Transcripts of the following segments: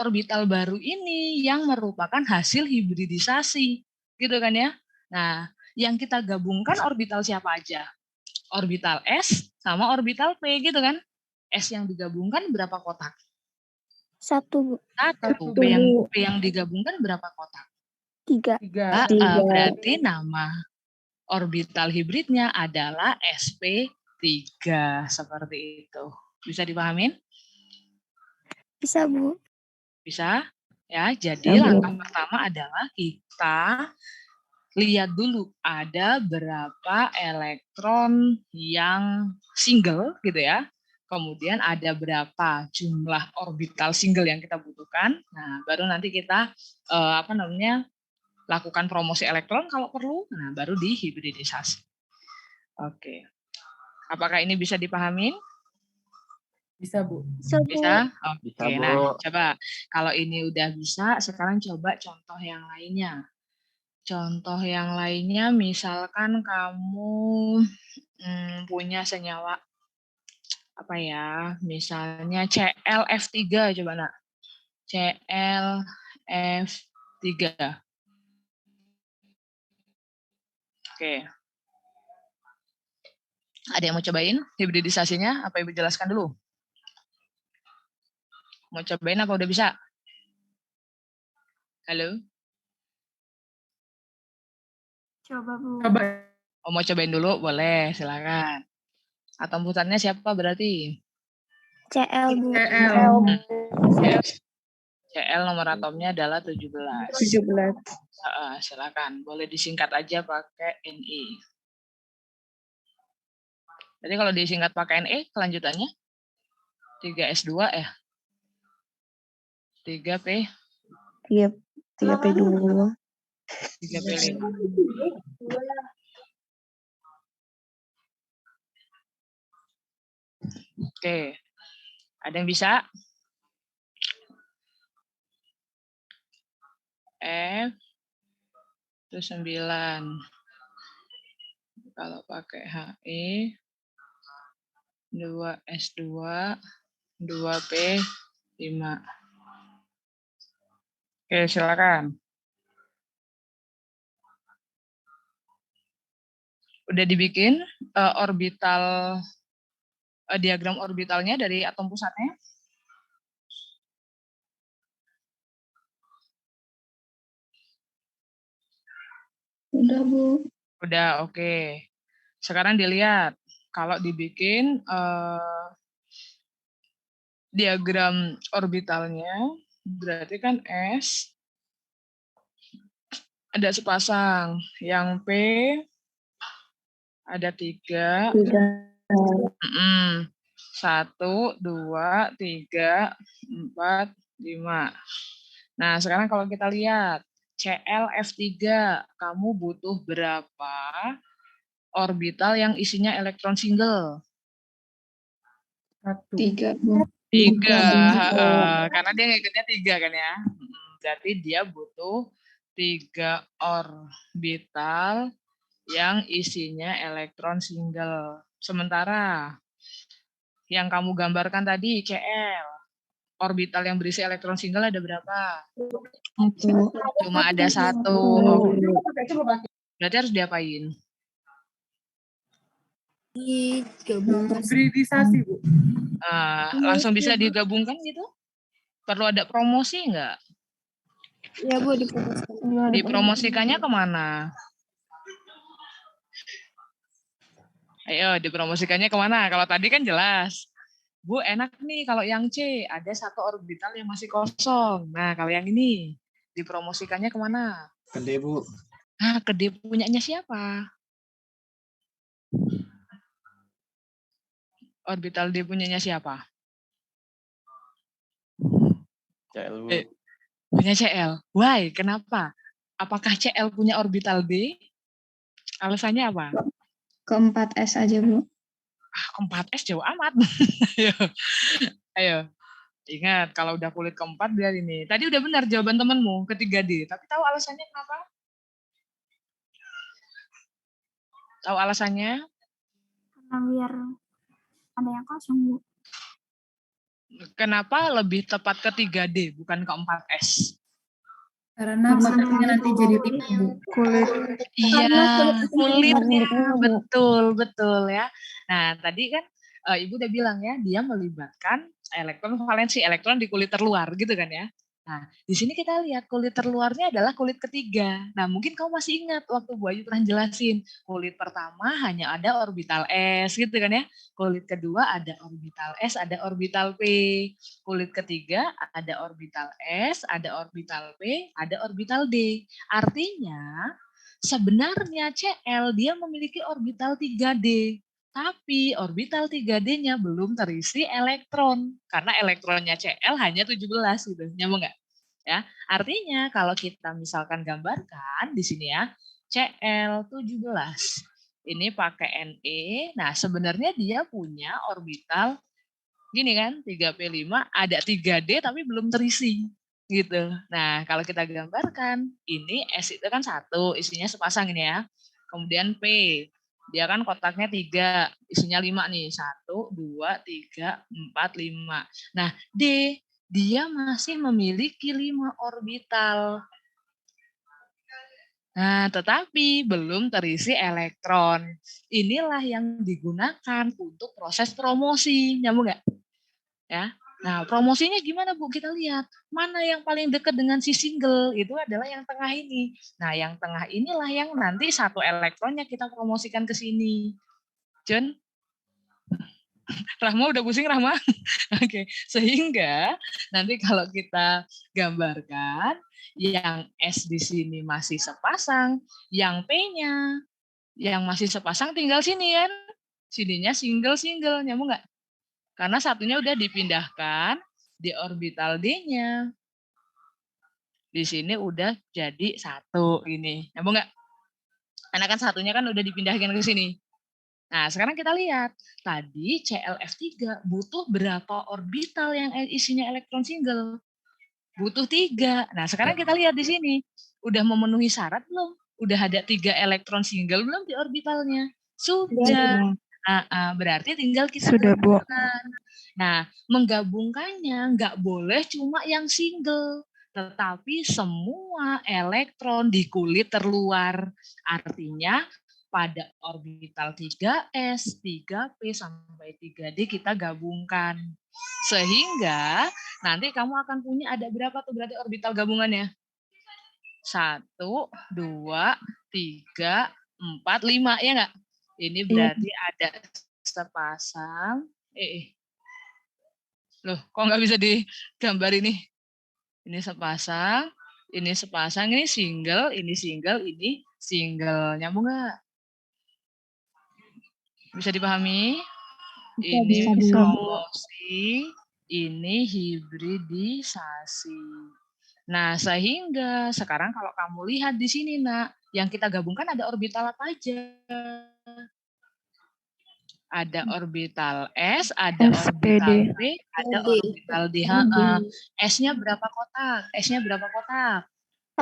orbital baru ini yang merupakan hasil hibridisasi, gitu kan ya. Nah, yang kita gabungkan orbital siapa aja? Orbital S sama orbital P gitu kan. S yang digabungkan berapa kotak? Satu, Bu. Satu. P yang digabungkan berapa kotak? 3. Berarti nama orbital hibridnya adalah sp3 seperti itu. Bisa dipahamin? Bisa, Bu. Bisa? Ya, jadi langkah pertama adalah kita lihat dulu ada berapa elektron yang single gitu ya. Kemudian ada berapa jumlah orbital single yang kita butuhkan. Nah, baru nanti kita lakukan promosi elektron kalau perlu. Nah, baru dihibridisasi. Oke. Apakah ini bisa dipahamin? Bisa, Bu. Bisa? Oke. Bisa, Bu. Nah, coba kalau ini udah bisa, sekarang coba contoh yang lainnya. Contoh yang lainnya misalkan kamu punya senyawa apa ya? Misalnya ClF3 coba nak. ClF3. Oke. Ada yang mau cobain hibridisasinya? Apa Ibu jelaskan dulu? Mau cobain apa udah bisa? Halo? Coba, Bu. Coba. Oh, mau cobain dulu? Boleh, silakan. Atom putarnya siapa berarti? CL, Bu. Cl nomor atomnya adalah 17. 17. Silakan, boleh disingkat aja pakai Ni. Jadi kalau disingkat pakai Ne, kelanjutannya 3S2 ya? 3P? 3P2. 3P5. Oke, ada yang bisa? F itu 9. Kalau pakai He 2S2 2P5. Oke, silakan. Udah dibikin diagram orbitalnya dari atom pusatnya? Udah, Bu. Udah, oke. Sekarang dilihat, kalau dibikin diagram orbitalnya, berarti kan S ada sepasang, yang P ada 3. 1, 2, 3, 4, 5. Nah, sekarang kalau kita lihat ClF3, kamu butuh berapa orbital yang isinya elektron single? 3, Bu. 3, karena dia ngikutnya 3 kan ya. Berarti dia butuh 3 orbital yang isinya elektron single. Sementara yang kamu gambarkan tadi Cl, orbital yang berisi elektron single ada berapa? Cuma ada 1. Berarti harus diapain? Hibridisasi, Bu. Langsung bisa digabungkan gitu? Perlu ada promosi nggak? Ya, Bu, dipromosikan. Dipromosikannya kemana? Ayo, dipromosikannya kemana? Kalau tadi kan jelas. Bu, enak nih kalau yang C, ada 1 orbital yang masih kosong. Nah, kalau yang ini, dipromosikannya kemana? Ke D, Bu. Nah, ke D punyanya siapa? Orbital D punyanya siapa? CL, Bu. Punya CL. Why? Kenapa? Apakah CL punya orbital D? Alasannya apa? Keempat S aja, Bu. Keempat S jauh amat. Ayo. Ingat, kalau udah kulit keempat biar ini. Tadi udah benar jawaban temenmu, ketiga D. Tapi tahu alasannya kenapa? Tahu alasannya? Karena biar ada yang kosong, Bu. Kenapa lebih tepat ke 3D bukan ke 4S? Karena kulitnya nanti jadi tipe, Bu. Kulit. Iya, kulitnya betul ya. Nah, tadi kan Ibu udah bilang ya, dia melibatkan elektron valensi elektron di kulit terluar gitu kan ya. Nah, di sini kita lihat kulit terluarnya adalah kulit ketiga. Nah, mungkin kamu masih ingat waktu Bu Ayu pernah jelasin, kulit pertama hanya ada orbital S gitu kan ya. Kulit kedua ada orbital S, ada orbital P. Kulit ketiga ada orbital S, ada orbital P, ada orbital D. Artinya sebenarnya Cl dia memiliki orbital 3D. Tapi orbital 3D-nya belum terisi elektron. Karena elektronnya Cl hanya 17 gitu. Nyambung nggak? Ya, artinya kalau kita misalkan gambarkan di sini ya, Cl17. Ini pakai Ne. Nah, sebenarnya dia punya orbital gini kan, 3P5 ada 3D tapi belum terisi gitu. Nah, kalau kita gambarkan, ini S itu kan 1, isinya sepasang ini ya. Kemudian P, dia kan kotaknya 3, isinya 5 nih. 1, 2, 3, 4, 5. Nah, D, dia masih memiliki 5 orbital. Nah, tetapi belum terisi elektron. Inilah yang digunakan untuk proses promosi. Nyambung nggak? Ya. Nah, promosinya gimana Bu? Kita lihat mana yang paling dekat dengan si single, itu adalah yang tengah ini. Nah, yang tengah inilah yang nanti satu elektronnya kita promosikan ke sini. Jun, Rahma udah pusing Rahma? Oke, sehingga nanti kalau kita gambarkan yang S di sini masih sepasang, yang P-nya yang masih sepasang tinggal sini kan. Sininya single-single, nyambung nggak? Karena satunya udah dipindahkan di orbital D-nya. Di sini udah jadi 1 ini. Nyambung nggak? Karena kan satunya kan udah dipindahkan ke sini. Nah, sekarang kita lihat. Tadi ClF3 butuh berapa orbital yang isinya elektron single? Butuh 3. Nah, sekarang kita lihat di sini. Udah memenuhi syarat belum? Udah ada 3 elektron single belum di orbitalnya? Sudah. Berarti tinggal kita Sudah, Bu. gabungkan. Nah, menggabungkannya nggak boleh cuma yang single, tetapi semua elektron di kulit terluar. Artinya pada orbital 3s, 3p sampai 3d kita gabungkan. Sehingga nanti kamu akan punya ada berapa tuh berarti orbital gabungannya? 1, 2, 3, 4, 5, ya nggak? Ini berarti ada sepasang. Loh, kok nggak bisa digambar ini? Ini sepasang, ini single, ini single. Nyambung nggak? Bisa dipahami? Ini promosi, ini hibridisasi. Nah, sehingga sekarang kalau kamu lihat di sini, Nak, yang kita gabungkan ada orbital apa aja? Ada orbital S, ada orbital P, ada orbital D. S-nya berapa kotak? S-nya berapa kotak?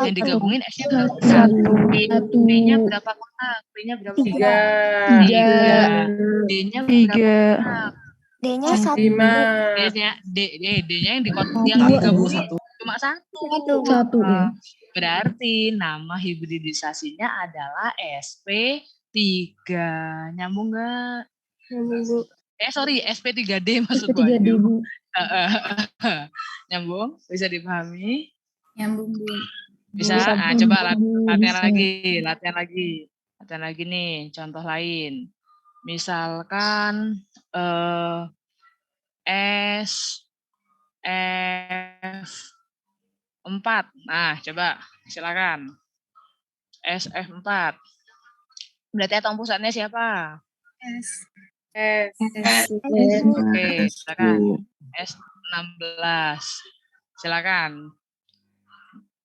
Yang digabungin S-nya berapa kotak? P-nya berapa kotak? P-nya berapa kotak? 3. D-nya berapa kotak? D-nya 1. 5. D-nya yang digabungin cuma 1. Berarti nama hibridisasinya adalah SP3. Nyambung nggak? Sorry, SP3D maksud gue. Nyambung? Bisa dipahami? Nyambung, Bu. Bisa? Coba latihan lagi nih, contoh lain. Misalkan S, F4. Nah, coba silakan. SF4. Berarti atom pusatnya siapa? S. Oke, silakan. S16. Silakan.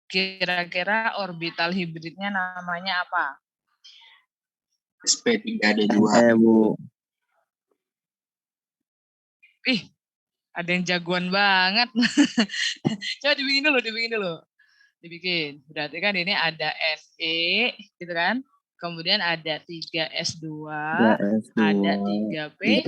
Kira-kira orbital hibridnya namanya apa? SP3D2. Bu. Ada yang jagoan banget. Coba dibikin dulu. Berarti kan ini ada Ne, gitu kan? Kemudian ada 3S2, ada 3P,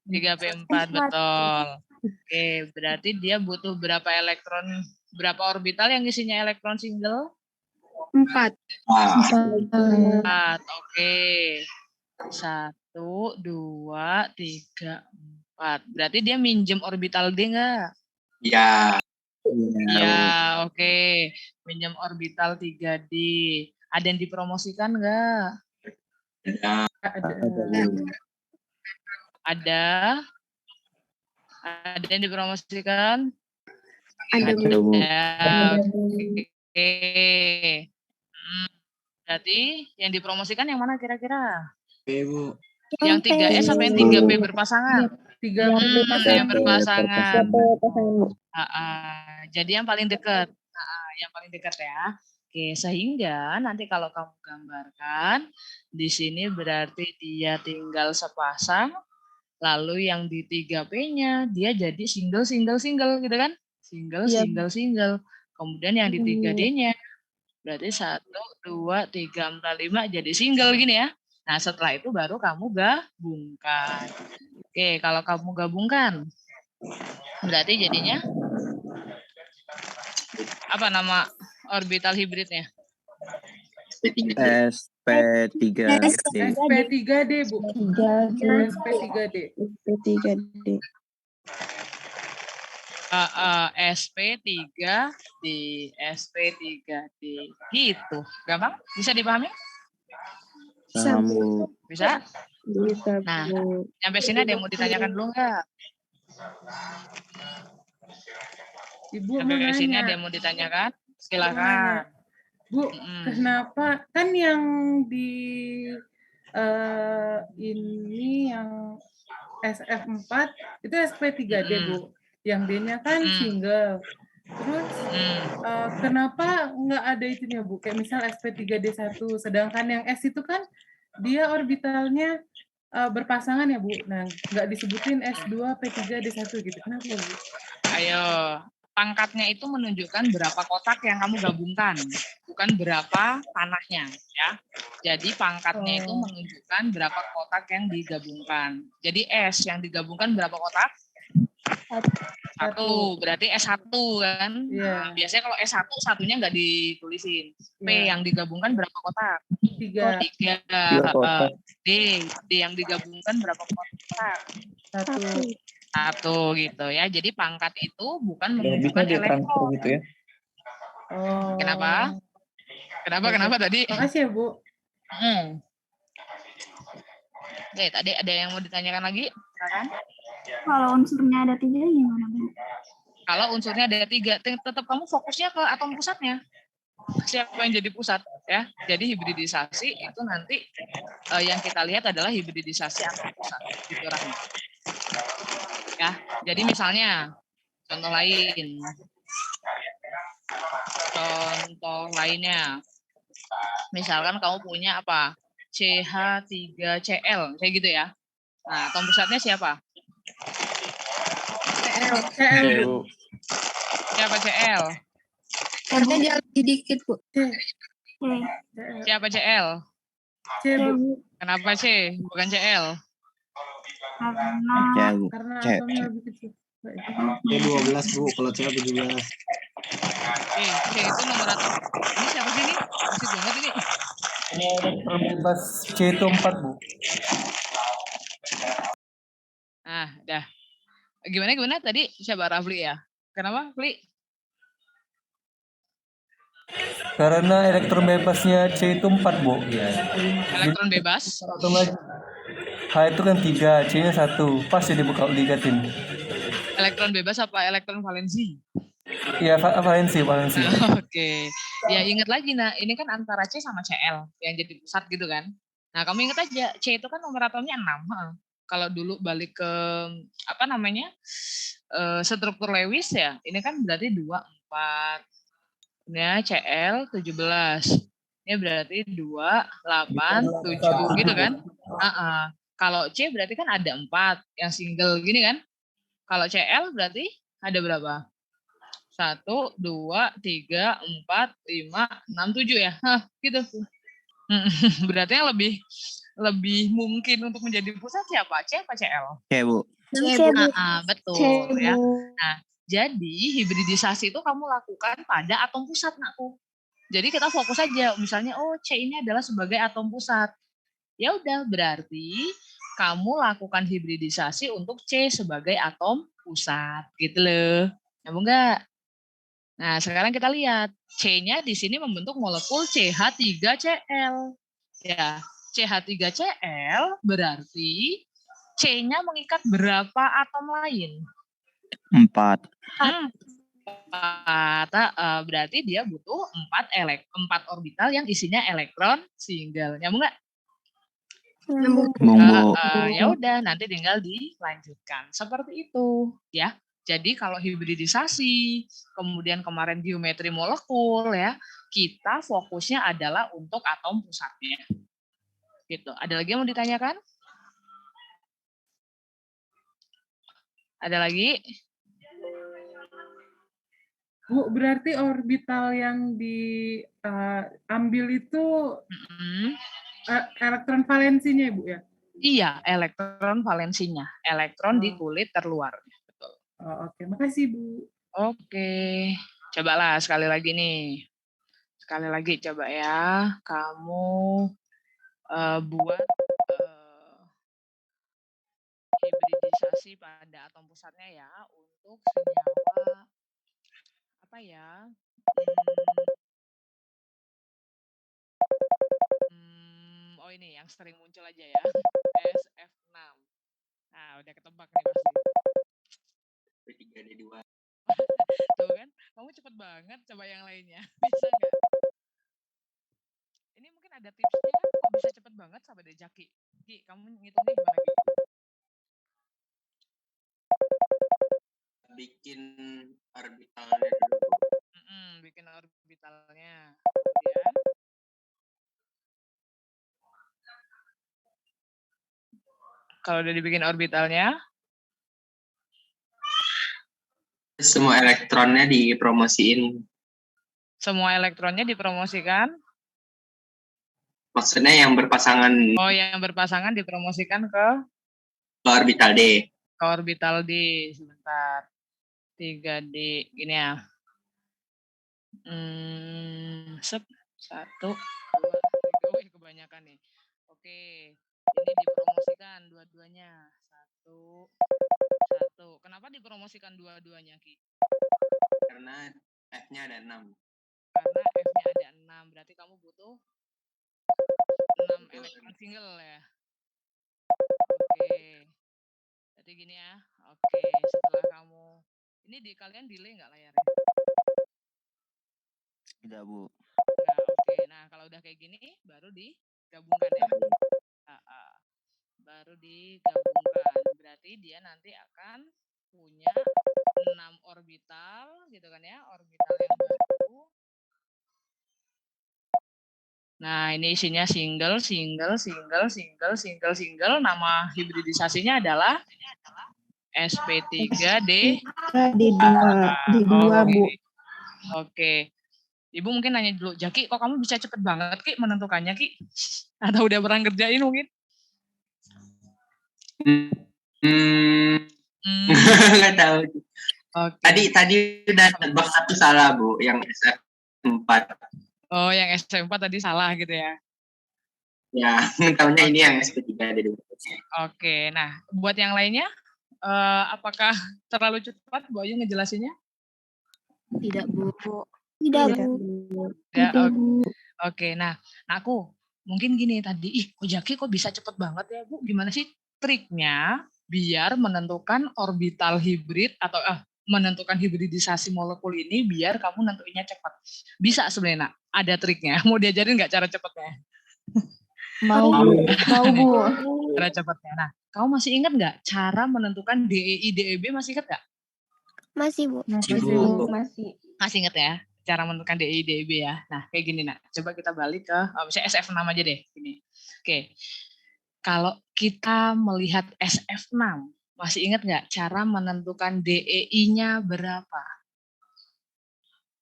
3P4, betul. Oke, berarti dia butuh berapa elektron, berapa orbital yang isinya elektron single? 4. 4. Oke. 1, 2, 3, 4. Berarti dia minjem orbital D nggak? Ya. Iya, oke. Minjem orbital 3D. Ada yang dipromosikan nggak? Ya. Ada? Ada yang dipromosikan? Ada, Bu. Ada. Oke. Berarti yang dipromosikan yang mana kira-kira? Oke, Bu. Yang 3S apa yang 3P berpasangan? 3 Yang berpasangan. Pasangan. Jadi yang paling dekat. Yang paling dekat ya. Oke, sehingga nanti kalau kamu gambarkan di sini berarti dia tinggal sepasang. Lalu yang di 3P-nya dia jadi single gitu kan? Single. Kemudian yang di 3D-nya berarti 1, 2, 3, 4, 5 jadi single gini ya. Nah, setelah itu baru kamu gabungkan. Oke, kalau kamu gabungkan berarti jadinya apa nama orbital hibridnya? SP3D. SP3D, Bu. 3D. SP3D. SP3D. SP3D gitu. Gampang? Bisa dipahami? Kamu Bisa? Bisa, Nah, Bu. sampai sini ada yang mau ditanyakan dulu nggak? Ibu mau Sampai sini nanya. ada yang mau ditanyakan? Silakan. Bu, kenapa kan yang di ini yang SF4 itu SP3D, Bu. Yang D-nya kan single. Terus kenapa nggak ada itunya, Bu? Kayak misal SP3D1, sedangkan yang S itu kan dia orbitalnya berpasangan ya, Bu. Nah, nggak disebutin S2, P3, D1 gitu. Kenapa, Bu? Ayo, pangkatnya itu menunjukkan berapa kotak yang kamu gabungkan, bukan berapa panahnya, ya. Jadi pangkatnya itu menunjukkan berapa kotak yang digabungkan. Jadi S yang digabungkan berapa kotak? 1, berarti S1 kan. Iya. Biasanya kalau S1, satunya nggak ditulisin. P yang digabungkan berapa kotak? 3. 3. kotak. D yang digabungkan berapa kotak? 1. 1 gitu ya. Jadi pangkat itu bukan Bisa menunjukkan ditransfer elektron. gitu ya. Oh. Kenapa tadi? Makasih ya, Bu. Oke, tadi ada yang mau ditanyakan lagi? Silakan. Kalau unsurnya ada 3 gimana, Bu? Kalau unsurnya ada 3, tetap kamu fokusnya ke atom pusatnya. Siapa yang jadi pusat ya? Jadi hibridisasi itu nanti yang kita lihat adalah hibridisasi atom pusat gitu Rahmi. Ya, jadi misalnya contoh lainnya, misalkan kamu punya apa? CH3Cl kayak gitu ya. Nah, atom pusatnya siapa? CL, Bu. Siapa Cl? Karena dia lebih dikit, Bu. Siapa Cl? C, Bu. Kenapa C bukan Cl? Ya, Bu. Karena C. atomnya lebih kecil. C12, Bu. Kalau C17. C itu nomor atom. Ini siapa sih ini? Masih banget ini. Ini elektron bebas C itu 4, Bu. Nah, dah. Gimana tadi siapa Rafli ya? Kenapa, Fli? Karena elektron bebasnya C itu 4, Bu. Elektron bebas. Satu lagi. H itu kan 3, C-nya 1. Pas jadi kalau dikatin. Elektron bebas apa elektron valensi? Iya, valensi. Oke. Ya ingat lagi, nah ini kan antara C sama Cl yang jadi pusat gitu kan. Nah kamu ingat aja, C itu kan nomor atomnya 6. Kalau dulu balik ke apa namanya struktur Lewis ya, ini kan berarti 2, 4. Ini Cl 17. Ini berarti 2, 8, 7 gitu kan. Kalau C berarti kan ada 4 yang single gini kan. Kalau Cl berarti ada berapa? 1, 2, 3, 4, 5, 6, 7 ya. Gitu. Berarti yang lebih mungkin untuk menjadi pusat siapa? C apa CL? C, Bu. Betul ya. Nah, jadi hibridisasi itu kamu lakukan pada atom pusat, Nakku. Jadi kita fokus aja, misalnya, oh C ini adalah sebagai atom pusat. Ya udah, berarti kamu lakukan hibridisasi untuk C sebagai atom pusat, gitu loh. Nyambung nggak? Nah, sekarang kita lihat C-nya di sini membentuk molekul CH3Cl. Ya, CH3Cl berarti C-nya mengikat berapa atom lain? 4. Berarti dia butuh 4 orbital yang isinya elektron single. Nyambung nggak? Ya udah, nanti tinggal dilanjutkan. Seperti itu, ya. Jadi kalau hibridisasi, kemudian kemarin geometri molekul, ya, kita fokusnya adalah untuk atom pusatnya. Gitu. Ada lagi yang mau ditanyakan? Ada lagi? Bu, berarti orbital yang diambil itu elektron valensinya, Bu ya? Iya, elektron valensinya. Elektron di kulit terluar. Betul. Oh, oke, makasih, Bu. Oke. Cobalah sekali lagi nih. Sekali lagi coba ya. Kamu buat hibridisasi pada atom pusatnya ya untuk senyawa apa ya? Oh ini yang sering muncul aja ya. SF6. Nah, udah ketebak nih pasti. SP3D2. Tuh kan, kamu cepet banget, coba yang lainnya. Bisa nggak? Ini mungkin ada tipsnya, kok bisa cepet banget sampai deh Jaki. Ki, kamu ngitungnya gimana Ki? Bikin orbitalnya dulu. Bikin orbitalnya. Kemudian kalau udah dibikin orbitalnya, semua elektronnya dipromosiin. semua elektronnya dipromosikan. Maksudnya yang berpasangan. Oh, yang berpasangan dipromosikan ke orbital D. Ke orbital D. Sebentar. 3D. Gini ya. 1, 2, 3. Wih, kebanyakan nih. Oke. Ini dipromosikan dua-duanya. 1. Kenapa dipromosikan dua-duanya, Ki? Karena F-nya ada 6. Karena F-nya ada 6. Berarti kamu butuh 6 elektron single ya. Oke. Jadi gini ya. Oke, setelah kamu ini kalian delay nggak layarnya? Tidak, Bu. Enggak, oke. Nah, kalau udah kayak gini baru digabungkan ya. Baru digabungkan. Berarti dia nanti akan punya 6 orbital gitu kan ya, orbital yang baru. Nah, ini isinya single. Nama hibridisasinya adalah SP3D. D2, Bu. Oke. Ibu mungkin nanya dulu, Jaki, kok kamu bisa cepet banget, Ki, menentukannya, Ki? Atau udah pernah ngerjain mungkin? Nggak tahu. Okay. Tadi udah tebak satu salah, Bu, yang SF4. Oh, yang SF4 tadi salah gitu ya? Ya, tahunya ini yang SP3D. Oke, nah buat yang lainnya, apakah terlalu cepat Bu Ayu ngejelasinnya? Tidak, Bu. Tidak, Bu. Ya, Oke, nah aku mungkin gini tadi, kok Jaki kok bisa cepet banget ya Bu? Gimana sih triknya biar menentukan orbital hibrid atau menentukan hibridisasi molekul ini biar kamu nentuinnya cepat? Bisa sebenarnya, ada triknya. Mau diajarin nggak cara cepatnya? Mau, Bu. Cara cepatnya. Nah, kamu masih ingat nggak cara menentukan DEI, DEB masih ingat nggak? Masih, Bu. Masih ingat ya? Cara menentukan DEI, DEB ya. Nah, kayak gini, Nak. Coba kita balik ke, misalnya SF6 aja deh. Gini. Oke. Kalau kita melihat SF6, masih ingat nggak cara menentukan DEI-nya berapa?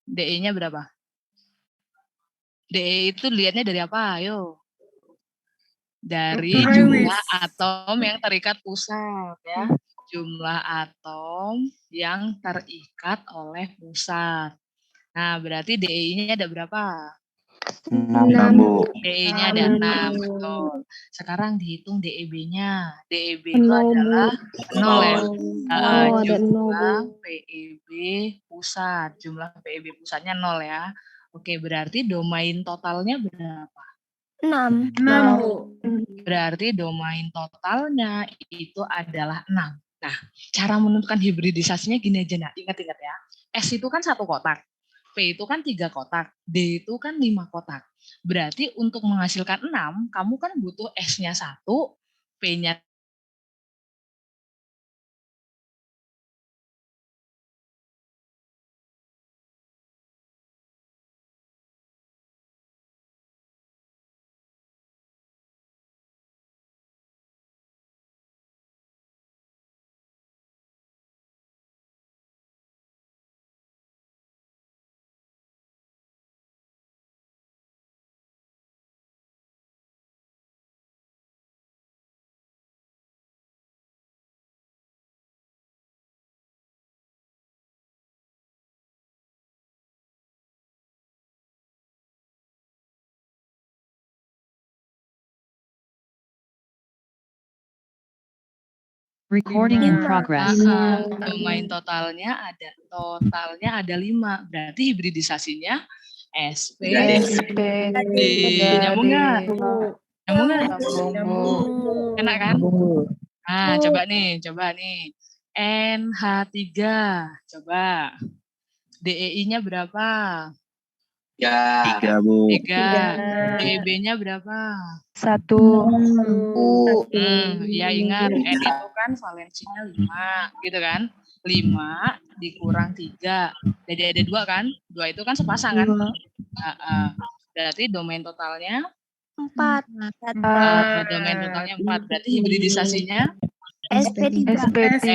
DEI-nya berapa? DEI itu lihatnya dari apa? Ayo. Dari jumlah atom yang terikat pusat, ya. jumlah atom yang terikat oleh pusat. Nah, berarti DE-nya ada berapa? 6 Bu. DE-nya ada 6, betul. Sekarang dihitung DEB-nya. DEB itu 0, Bu. adalah 0 ya. Oh, ada 0, Jumlah Bu. PEB pusat. Jumlah PEB pusatnya 0 ya. Oke, berarti domain totalnya berapa? 6. 6 Bu. Berarti domain totalnya itu adalah 6. Nah, cara menentukan hibridisasinya gini aja, nah. Ingat-ingat ya. S itu kan 1 kotak. P itu kan 3 kotak. D itu kan 5 kotak. Berarti untuk menghasilkan 6, kamu kan butuh S-nya 1, P-nya Recording in 5. progress. domain totalnya ada 5. Berarti hibridisasinya SP, D. Nyambung nggak? Nyambung nggak? Nyambung. Enak kan? Nah, coba nih. NH3. Coba. DEI-nya berapa? Ya. 3 Bu. 3. DEB-nya berapa? 1. Ya ingat, N itu kan valensinya 5, gitu kan? 5 dikurang 3. Jadi ada 2 kan? 2 itu kan sepasang kan? Berarti domain totalnya 4. domain totalnya 4. Berarti hibridisasinya SP3.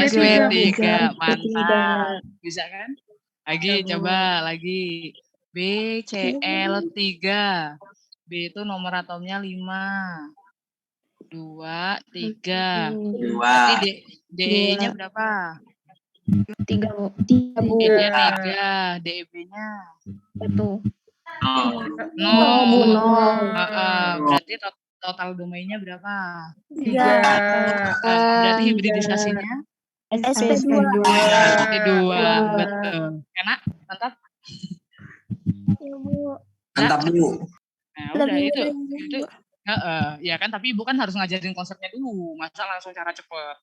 SP3. Mantap. Bisa kan? Lagi, Ya, Bu. coba lagi. BCl3. B itu nomor atomnya 5. 2, 3. 2. Berarti DE-nya berapa? 3, Bu. 3, Bu. D-nya 3. DEB-nya 1. 0. 0. 0. Berarti total domainnya berapa? 3. Berarti hibridisasinya SP2. SP2. Betul. Enak? Mantap? Ya, Bu. Mantap Bu. Nah, udah Lebih itu. mudah. Ya kan, tapi Ibu kan harus ngajarin konsepnya dulu. Masa langsung cara cepet.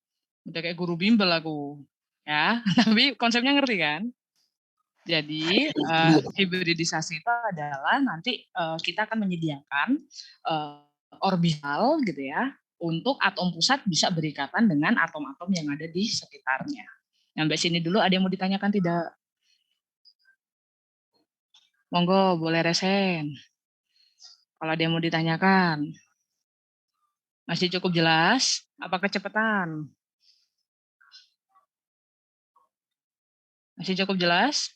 Udah kayak guru bimbel aku. Ya, tapi konsepnya ngerti kan? Jadi, hibridisasi itu adalah nanti kita akan menyediakan orbital gitu ya, untuk atom pusat bisa berikatan dengan atom-atom yang ada di sekitarnya. Sampai sini dulu, ada yang mau ditanyakan tidak? Monggo, boleh resen. Kalau ada yang mau ditanyakan. Masih cukup jelas? Apa kecepatan? Masih cukup jelas?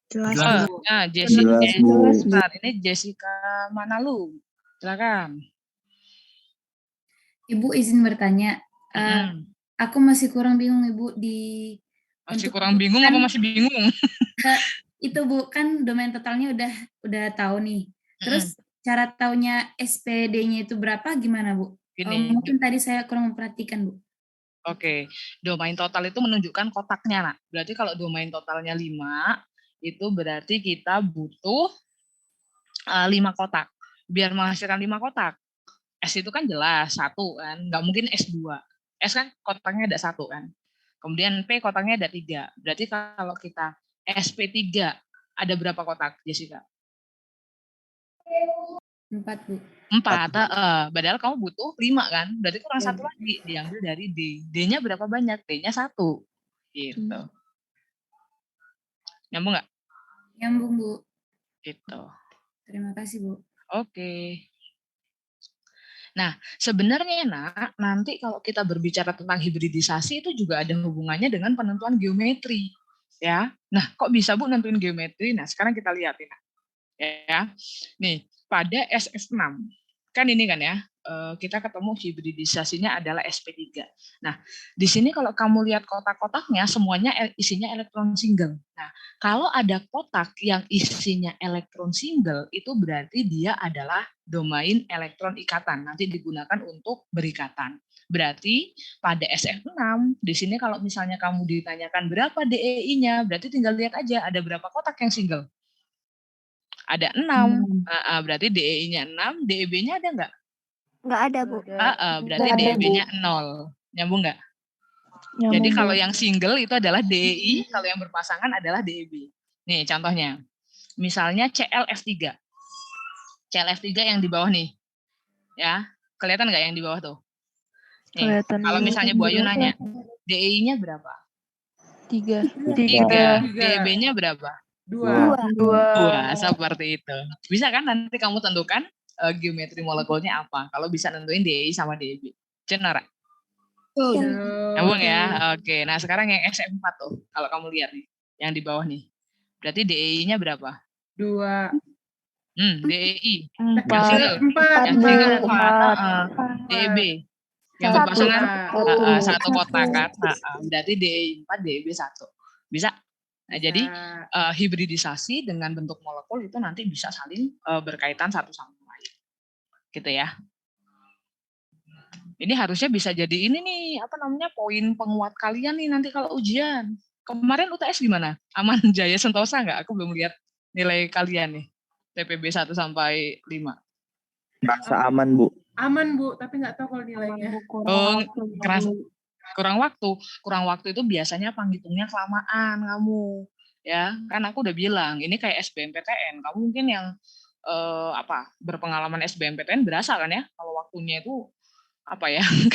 Jelas. Nah, Jessica. Jelas, Bu. Sebentar, ini Jessica mana lu? Silakan. Ibu izin bertanya. Aku masih kurang bingung Ibu Masih kurang bingung apa masih bingung? Itu Bu, kan domain totalnya udah tahu nih. Terus cara taunya SPD-nya itu berapa gimana Bu? Mungkin tadi saya kurang memperhatikan Bu. Oke, domain total itu menunjukkan kotaknya, nak. Berarti kalau domain totalnya 5, itu berarti kita butuh 5 kotak. Biar menghasilkan 5 kotak. S itu kan jelas 1 kan, nggak mungkin S2. S kan kotaknya ada 1 kan. Kemudian P kotaknya ada 3. Berarti kalau kita SP3 ada berapa kotak, Jessica? 4 Bu. 4. Padahal kamu butuh 5 kan. Berarti kurang 1 lagi. Diambil dari D. D-nya berapa banyak? D-nya 1. Gitu. Nyambung nggak? Nyambung Bu. Gitu. Terima kasih Bu. Oke. Nah, sebenarnya nak, nanti kalau kita berbicara tentang hibridisasi itu juga ada hubungannya dengan penentuan geometri. Ya. Nah, kok bisa Bu nentuin geometri? Nah, sekarang kita lihat ya. Nih, pada SF6. kan ini kan ya, kita ketemu hibridisasinya adalah sp3. Nah, di sini kalau kamu lihat kotak-kotaknya semuanya isinya elektron single. Nah, kalau ada kotak yang isinya elektron single itu berarti dia adalah domain elektron ikatan. Nanti digunakan untuk berikatan. Berarti pada SF6 di sini kalau misalnya kamu ditanyakan berapa DEI-nya, berarti tinggal lihat aja ada berapa kotak yang single. Ada 6. Berarti DEI-nya 6, DEB-nya ada nggak? Nggak ada, Bu. Berarti Nggak ada, DEB-nya 0. Nyambung nggak? Jadi kalau yang single itu adalah DEI, kalau yang berpasangan adalah DEB. Nih contohnya. Misalnya CLF3. CLF3 yang di bawah nih. Ya, kelihatan nggak yang di bawah tuh? Nih, kalau misalnya Bu Ayu nanya, DEI-nya berapa? 3. 3. DEB-nya berapa? 2. Seperti itu. Bisa kan nanti kamu tentukan geometri molekulnya apa? Kalau bisa nentuin DEI sama DEB. Cenara? Nyambung ya? Oke. Nah sekarang yang SF4 tuh. Kalau kamu lihat nih. Yang di bawah nih. Berarti DEI-nya berapa? 2. DEI. 4. Yang single 4. DEB. Yang berpasangan satu kotak kan. Berarti DEI 4, DEB 1. Bisa? Nah, jadi hibridisasi dengan bentuk molekul itu nanti bisa saling berkaitan satu sama lain. Gitu ya. Ini harusnya bisa jadi ini nih, poin penguat kalian nih nanti kalau ujian. Kemarin UTS gimana? Aman Jaya Sentosa nggak? Aku belum lihat nilai kalian nih. TPB 1 sampai 5. Merasa aman, Bu. Aman, Bu, tapi nggak tahu kalau nilainya. Kurang waktu itu biasanya penghitungnya kelamaan kamu ya kan aku udah bilang ini kayak SBMPTN kamu mungkin yang berpengalaman SBMPTN berasa kan ya kalau waktunya itu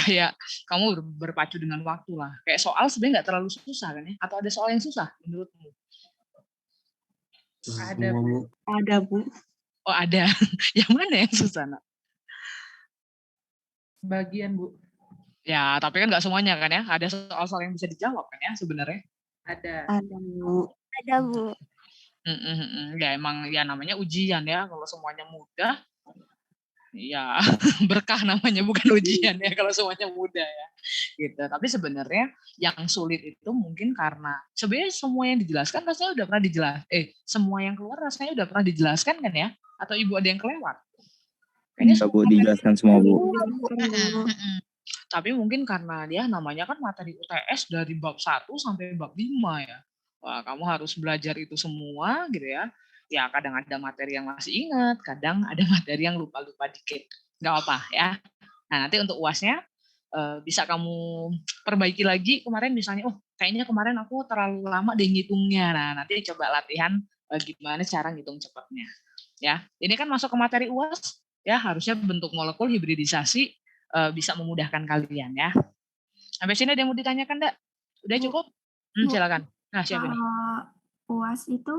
kayak kamu berpacu dengan waktu lah kayak soal sebenarnya nggak terlalu susah kan ya atau ada soal yang susah menurutmu? Ada, Bu. Oh ada. Yang mana yang susah nak? Bagian, Bu. Ya, tapi kan nggak semuanya kan ya. Ada soal-soal yang bisa dijawab kan ya sebenarnya. Ada, Bu. Ada, Bu. Ya emang ya namanya ujian ya. Kalau semuanya mudah, ya berkah namanya bukan ujian ya kalau semuanya mudah ya. Gitu. Tapi sebenarnya yang sulit itu mungkin karena sebenarnya semua yang dijelaskan rasanya udah pernah semua yang keluar rasanya udah pernah dijelaskan kan ya? Atau Ibu ada yang kelewat? Kayaknya Bu dijelaskan semua, Bu. Tapi mungkin karena dia namanya kan materi UTS dari bab 1 sampai bab 5 ya. Wah, kamu harus belajar itu semua gitu ya. Ya kadang ada materi yang masih ingat, kadang ada materi yang lupa-lupa dikit. Nggak apa ya. Nah nanti untuk UASnya bisa kamu perbaiki lagi kemarin misalnya, kayaknya kemarin aku terlalu lama deh ngitungnya. Nah nanti coba latihan gimana cara ngitung cepatnya. Ya, ini kan masuk ke materi UAS ya harusnya bentuk molekul hibridisasi bisa memudahkan kalian ya. Sampai sini ada yang mau ditanyakan, Dak? Udah cukup? Silakan. Nah, siapa nih? UAS itu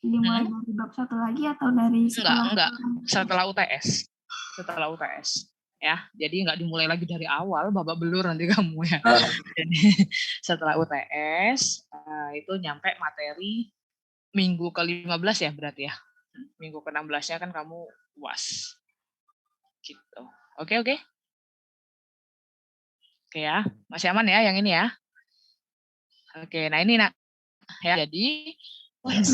dimulai dari bab 1 lagi atau dari setelah? Enggak. Setelah UTS. Setelah UTS. Ya, jadi enggak dimulai lagi dari awal, babak belur nanti kamu ya. Jadi setelah UTS itu nyampe materi minggu ke-15 ya berarti ya. Minggu ke-16-nya kan kamu UAS. Gitu. Oke. Oke ya, masih aman ya yang ini ya. Oke, nah ini nak ya. Jadi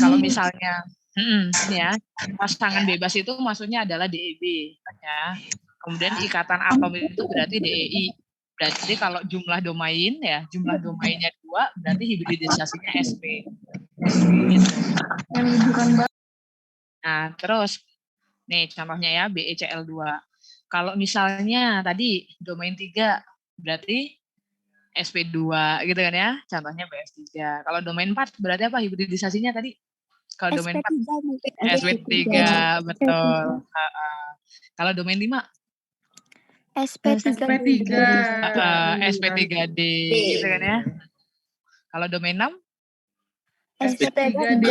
kalau misalnya ini ya pasangan bebas itu maksudnya adalah DEB ya. Kemudian ikatan atom itu berarti DEI. Berarti kalau jumlah domain ya, jumlah domainnya 2 berarti hibridisasinya SP. Gitu. Nah, terus nih contohnya ya BeCl2. Kalau misalnya tadi domain 3 berarti SP2 gitu kan ya. Contohnya BF3. Kalau domain 4 berarti apa hibridisasinya tadi? Kalau domain 4 SP3 betul. Kalau domain 5 SP3. SP3D gitu kan ya. Kalau domain 6 SP3D2.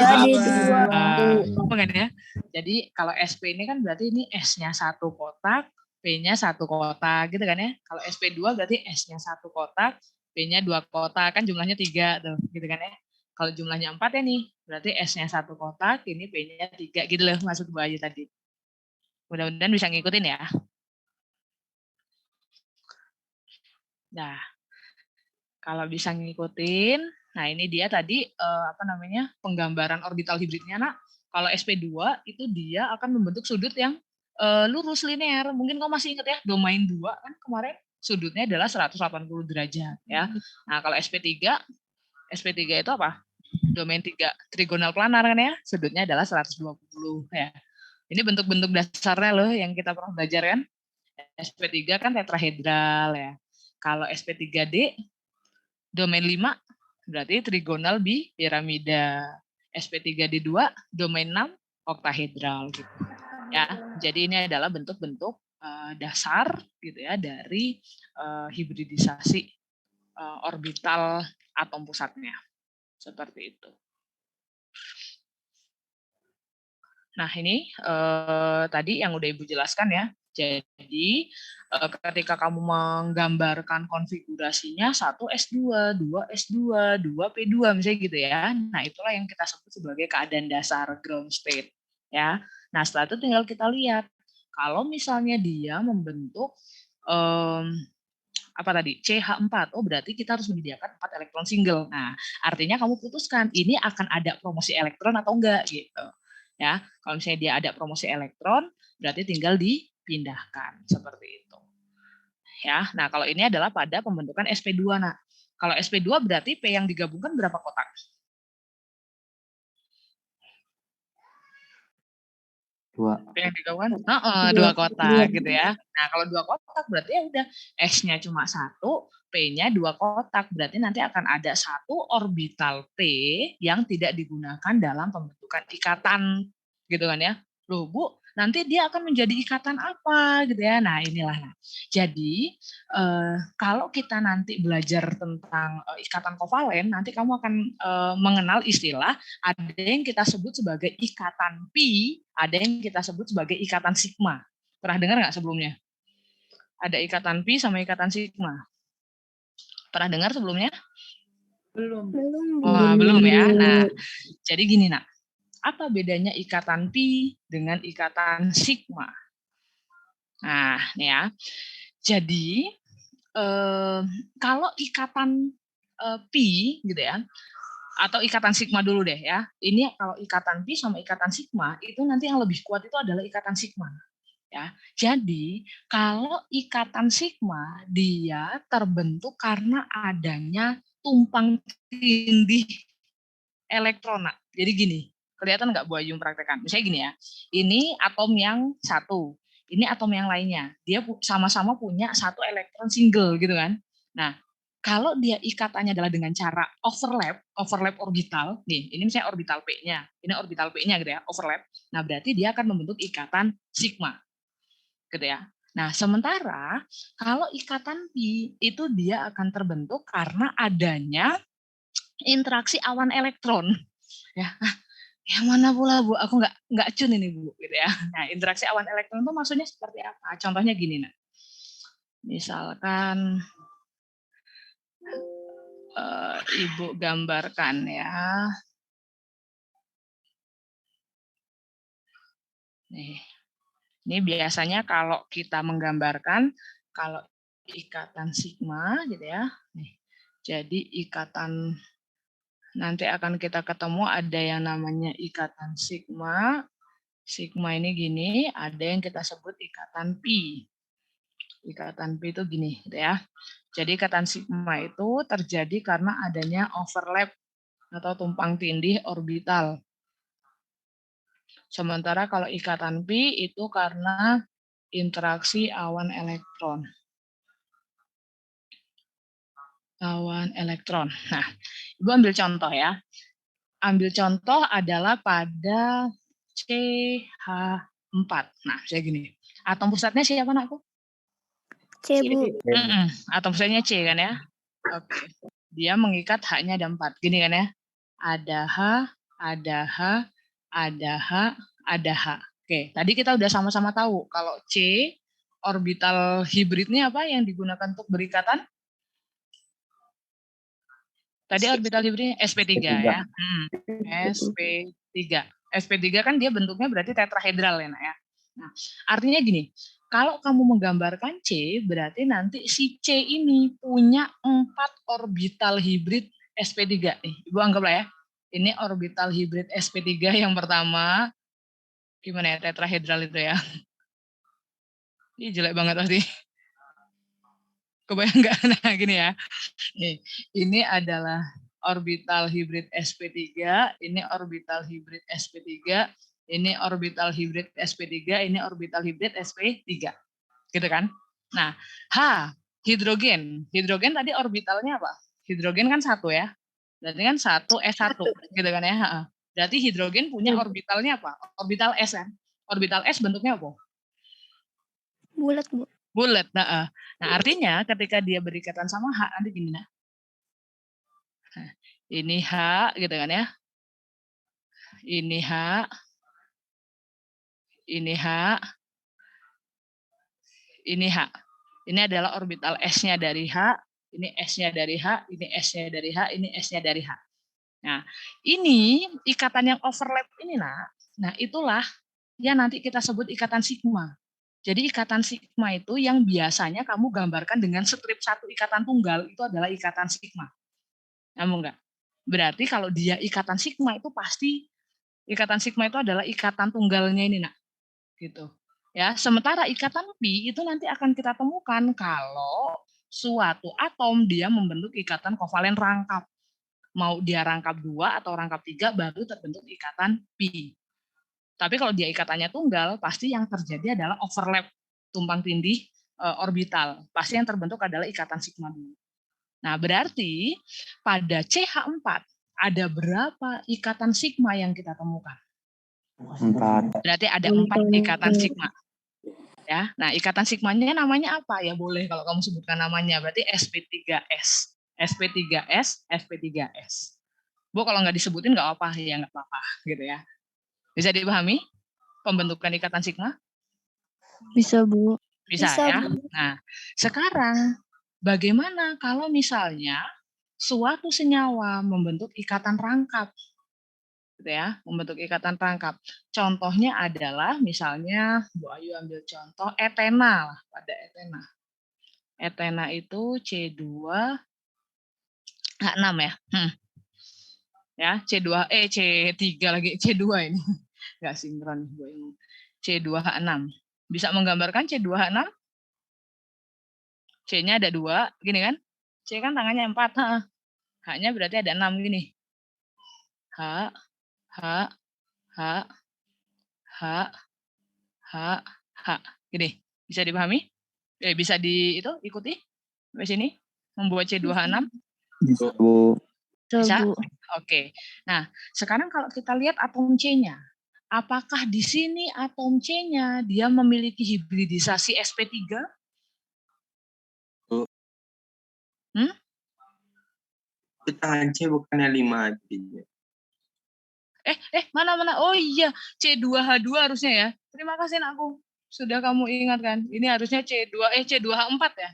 Kan ya. Jadi kalau SP ini kan berarti ini S-nya 1 kotak, P-nya 1 kotak gitu kan ya. Kalau SP2 berarti S-nya 1 kotak, P-nya 2 kotak, kan jumlahnya 3 tuh, gitu kan ya. Kalau jumlahnya 4 ya nih, berarti S-nya 1 kotak, ini P-nya 3 gitu loh maksud Bu Ayu tadi. Mudah-mudahan bisa ngikutin ya. Nah, kalau bisa ngikutin, nah ini dia tadi penggambaran orbital hibridnya, Nak. Kalau SP2 itu dia akan membentuk sudut yang lurus linear. Mungkin kau masih ingat ya, domain 2 kan kemarin sudutnya adalah 180 derajat ya. Nah, kalau SP3 itu apa? Domain 3 trigonal planar kan ya, sudutnya adalah 120 ya. Ini bentuk-bentuk dasarnya loh yang kita pernah belajar kan. SP3 kan tetrahedral ya. Kalau SP3D domain 5 berarti trigonal bipiramida. SP3D2 domain 6 oktahedral gitu. Ya. Jadi ini adalah bentuk-bentuk dasar gitu ya dari hibridisasi orbital atom pusatnya. Seperti itu. Nah, ini tadi yang udah Ibu jelaskan ya. Jadi, ketika kamu menggambarkan konfigurasinya 1 S2, 2 S2, 2 P2 misalnya gitu ya. Nah, itulah yang kita sebut sebagai keadaan dasar ground state ya. Nah, setelah itu tinggal kita lihat kalau misalnya dia membentuk CH4, oh berarti kita harus menyediakan 4 elektron single. Nah, artinya kamu putuskan ini akan ada promosi elektron atau enggak gitu. Ya, kalau misalnya dia ada promosi elektron, berarti tinggal dipindahkan seperti itu. Ya, nah kalau ini adalah pada pembentukan SP2. Nah, kalau SP2 berarti P yang digabungkan berapa kotak? Dua. P yang digabungkan? Dua kotak gitu ya. Nah, kalau 2 kotak berarti ya udah S-nya cuma 1, P-nya 2 kotak. Berarti nanti akan ada 1 orbital P yang tidak digunakan dalam pembentukan ikatan gitu kan ya. Loh Bu, nanti dia akan menjadi ikatan apa gitu ya. Nah, inilah. Jadi, kalau kita nanti belajar tentang ikatan kovalen, nanti kamu akan mengenal istilah ada yang kita sebut sebagai ikatan pi, ada yang kita sebut sebagai ikatan sigma. Pernah dengar nggak sebelumnya? Ada ikatan pi sama ikatan sigma. Pernah dengar sebelumnya? Belum. Belum ya. Nah, jadi gini Nak. Apa bedanya ikatan pi dengan ikatan sigma? Nah, nih ya. Jadi kalau ikatan pi gitu ya, atau ikatan sigma dulu deh ya. Ini kalau ikatan pi sama ikatan sigma itu nanti yang lebih kuat itu adalah ikatan sigma. Ya. Jadi, kalau ikatan sigma dia terbentuk karena adanya tumpang tindih elektron. Jadi gini, kelihatan nggak Bu Ayu praktekan? Misalnya gini ya, ini atom yang satu, ini atom yang lainnya. Dia sama-sama punya 1 elektron single gitu kan. Nah, kalau dia ikatannya adalah dengan cara overlap orbital, nih, ini misalnya orbital P-nya, ini orbital P-nya gitu ya, overlap. Nah, berarti dia akan membentuk ikatan sigma. Gitu ya. Nah, sementara kalau ikatan pi itu dia akan terbentuk karena adanya interaksi awan elektron. Ya, yang mana pula Bu? Aku nggak cun ini Bu, gitu ya. Nah, interaksi awan elektron itu maksudnya seperti apa? Contohnya gini, Nak. Misalkan Ibu gambarkan ya. Nih, ini biasanya kalau kita menggambarkan kalau ikatan sigma gitu ya. Nih, jadi ikatan nanti akan kita ketemu ada yang namanya ikatan sigma. Sigma ini gini, ada yang kita sebut ikatan pi. Ikatan pi itu gini gitu ya. Jadi ikatan sigma itu terjadi karena adanya overlap atau tumpang tindih orbital. Sementara kalau ikatan pi itu karena interaksi awan elektron. Awan elektron. Nah, Ibu ambil contoh ya. Ambil contoh adalah pada CH4. Nah, saya gini. Atom pusatnya siapa Nakku? C, Bu. Atom pusatnya C kan ya? Oke. Dia mengikat H-nya ada 4. Gini kan ya? Ada H, ada H, ada H, ada H. Oke, tadi kita udah sama-sama tahu kalau C orbital hibridnya apa yang digunakan untuk berikatan? Tadi orbital hibridnya SP3 ya. SP3. SP3 kan dia bentuknya berarti tetrahedral ya, Nak ya. Nah, artinya gini, kalau kamu menggambarkan C, berarti nanti si C ini punya 4 orbital hibrid sp3 nih. Ibu anggaplah ya, ini orbital hibrid sp3 yang pertama. Gimana ya tetrahedral itu ya? Ini jelek banget pasti. Kebayang nggak? Nah gini ya. Nih, ini adalah orbital hibrid sp3, ini orbital hibrid sp3, ini orbital hibrid sp3, ini orbital hibrid sp3. Gitu kan? Nah, H, hidrogen. Hidrogen tadi orbitalnya apa? Hidrogen kan 1 ya. Berarti kan 1s1 gitu kan ya. Berarti hidrogen punya orbitalnya apa? Orbital S kan? Orbital S bentuknya apa? Bulat, Bu. Bulat. Nah, artinya ketika dia berikatan sama H, nanti gini nah. Ini H gitu kan ya. Ini H. Ini H. Ini H. Ini adalah orbital S-nya dari H, ini S-nya dari H, ini S-nya dari H, ini S-nya dari H. Nah, ini ikatan yang overlap ini nah itulah yang nanti kita sebut ikatan sigma. Jadi ikatan sigma itu yang biasanya kamu gambarkan dengan strip satu ikatan tunggal itu adalah ikatan sigma. Namun enggak? Berarti kalau dia ikatan sigma itu pasti ikatan sigma itu adalah ikatan tunggalnya ini nak. Gitu. Ya, sementara ikatan pi itu nanti akan kita temukan kalau suatu atom dia membentuk ikatan kovalen rangkap. Mau dia rangkap 2 atau rangkap 3 baru terbentuk ikatan pi. Tapi kalau dia ikatannya tunggal, pasti yang terjadi adalah overlap tumpang tindih orbital. Pasti yang terbentuk adalah ikatan sigma dulu. Nah, berarti pada CH4 ada berapa ikatan sigma yang kita temukan? 4. Berarti ada 4 ikatan sigma. Ya, nah ikatan sigmanya namanya apa? Ya boleh kalau kamu sebutkan namanya. Berarti sp3s, sp3s, sp3s. Bu kalau nggak disebutin nggak apa, ya nggak apa-apa, gitu ya. Bisa dipahami pembentukan ikatan sigma? Bisa, Bu. Bisa ya. Nah, sekarang bagaimana kalau misalnya suatu senyawa membentuk ikatan rangkap? Gitu ya, membentuk ikatan rangkap. Contohnya adalah misalnya Bu Ayu ambil contoh etena lah, pada etena. Etena itu C2H6 ya. Ya, C3 lagi, C2 ini. Enggak sinkron Bu Ayu. C2H6. Bisa menggambarkan C2H6? C-nya ada 2, gini kan? C kan tangannya 4, H-nya berarti ada 6 gini. H, H, gini. Bisa dipahami? Bisa ikuti sampai sini membuat C2H6? Bisa, Bu. Bisa? Oke. Nah, sekarang kalau kita lihat atom C-nya, apakah di sini atom C-nya dia memiliki hibridisasi sp3? Tangan C bukannya 5 jadinya. Mana? Oh iya, C2H2 harusnya ya. Terima kasih nakku. Sudah kamu ingatkan. Ini harusnya C2H4 ya.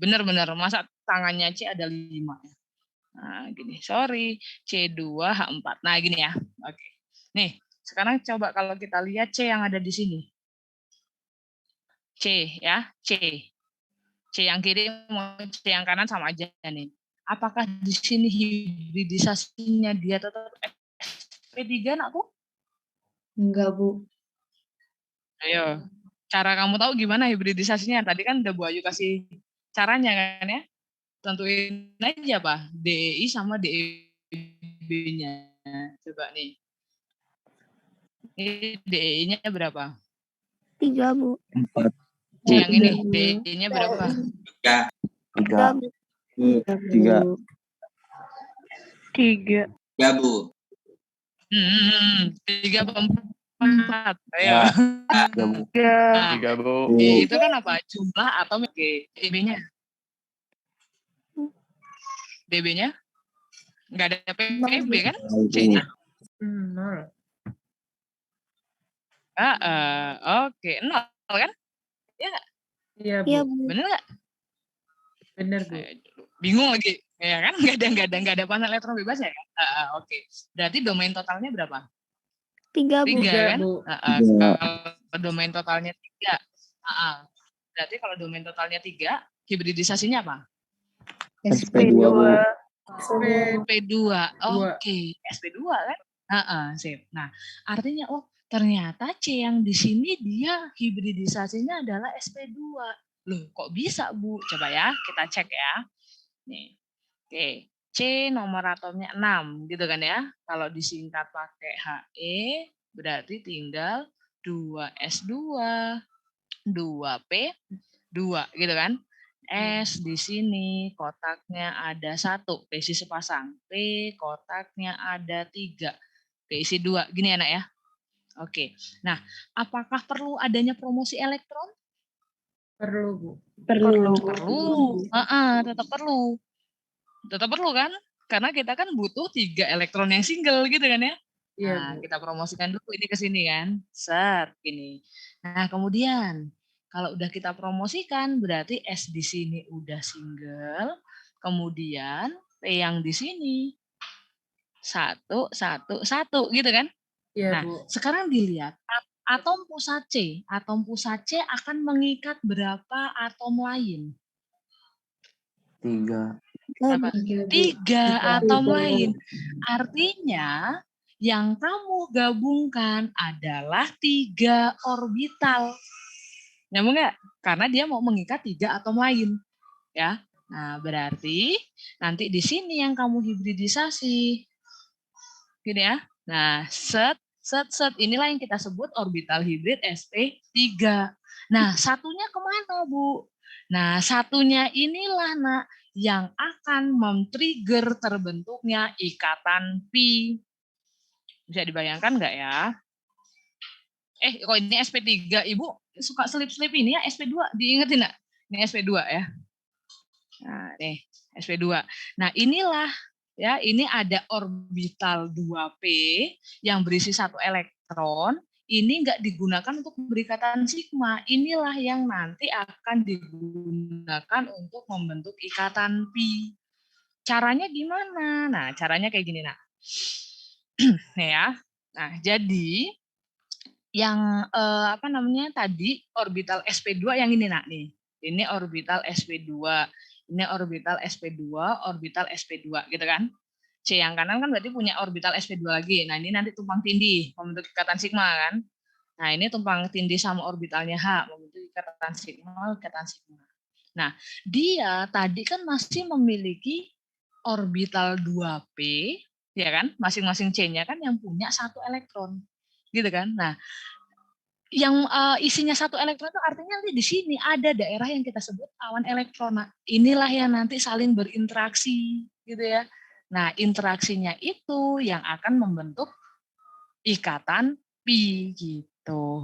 Benar-benar masa tangannya C ada 5 ya. Nah, gini. Sorry, C2H4. Nah, gini ya. Oke. Nih, sekarang coba kalau kita lihat C yang ada di sini. C ya, C. C yang kiri mau C yang kanan sama aja nih. Apakah di sini hibridisasinya dia tetap sp3 nakku? Enggak, Bu. Ayo, cara kamu tahu gimana hibridisasinya? Tadi kan udah Bu Ayu kasih caranya kan ya? Tentuin aja apa? DEI sama DEB-nya. Coba nih. Ini DEI-nya berapa? 3, Bu. 4. C yang ini, DEI-nya berapa? 3. 3. 3. 3, Bu. 3 4. Ayo. 3, Bu. Itu kan apa? Jumlah atau DB-nya? DB-nya? Nggak ada PB kan? C-nya? 0. Oke. 0 kan? Iya nggak? Iya, Bu. Bener nggak? Bener, Bu. Bingung lagi. Ya kan? Nggak ada panel elektron bebas ya kan? Oke. Berarti domain totalnya berapa? 3, Bu. 3 kan? Bu. Kalau domain totalnya 3. Berarti kalau domain totalnya 3, hibridisasinya apa? SP2, Bu. SP2. Oke, SP2 kan? Sip. Nah, artinya ternyata C yang di sini dia hibridisasinya adalah SP2. Loh, kok bisa, Bu? Coba ya, kita cek ya. Nih. Oke, C nomor atomnya 6 gitu kan ya. Kalau disingkat pakai HE berarti tinggal 2S2, 2P2 gitu kan. S di sini kotaknya ada 1, P sepasang. P kotaknya ada 3, P 2. Gini anak ya. Oke. Nah, apakah perlu adanya promosi elektron? Perlu, Bu. Perlu. Tetap perlu. Tetap perlu kan? Karena kita kan butuh 3 elektron yang single gitu kan ya. Iya, Nah, Bu. kita promosikan dulu ini ke sini kan. Set, gini. Nah, kemudian kalau udah kita promosikan berarti S di sini udah single. Kemudian P yang di sini 1, 1, 1 gitu kan. Iya, Nah, Bu. sekarang dilihat atom pusat C. Atom pusat C akan mengikat berapa atom lain? 3. 3 atom lain. Artinya yang kamu gabungkan adalah 3 orbital. Nyambung nggak? Karena dia mau mengikat 3 atom lain. Ya. Nah, berarti nanti di sini yang kamu hibridisasi. Gini ya. Nah, set. Inilah yang kita sebut orbital hibrid sp3. Nah, satunya kemana, Bu? Nah, satunya inilah, Nak, yang akan men-trigger terbentuknya ikatan pi. Bisa dibayangkan nggak ya? Kok ini SP3, Ibu suka selip-selip ini ya, SP2, diingetin nggak? Ini SP2 ya. Nah, nih, SP2. Nah, inilah ya, ini ada orbital 2p yang berisi 1 elektron. Ini nggak digunakan untuk berikatan sigma. Inilah yang nanti akan digunakan untuk membentuk ikatan pi. Caranya gimana? Nah, caranya kayak gini, Nak. Nih ya. Nah, jadi yang tadi orbital sp2 yang ini, Nak, nih. Ini orbital sp2. Ini orbital sp2, orbital sp2 gitu kan. C yang kanan kan berarti punya orbital sp2 lagi. Nah, ini nanti tumpang tindih membentuk ikatan sigma kan. Nah, ini tumpang tindih sama orbitalnya H membentuk ikatan sigma. Nah, dia tadi kan masih memiliki orbital 2p, ya kan? Masing-masing C-nya kan yang punya 1 elektron. Gitu kan? Nah, yang isinya 1 elektron itu artinya nanti di sini ada daerah yang kita sebut awan elektron. Nah, inilah yang nanti saling berinteraksi gitu ya. Nah, interaksinya itu yang akan membentuk ikatan pi gitu.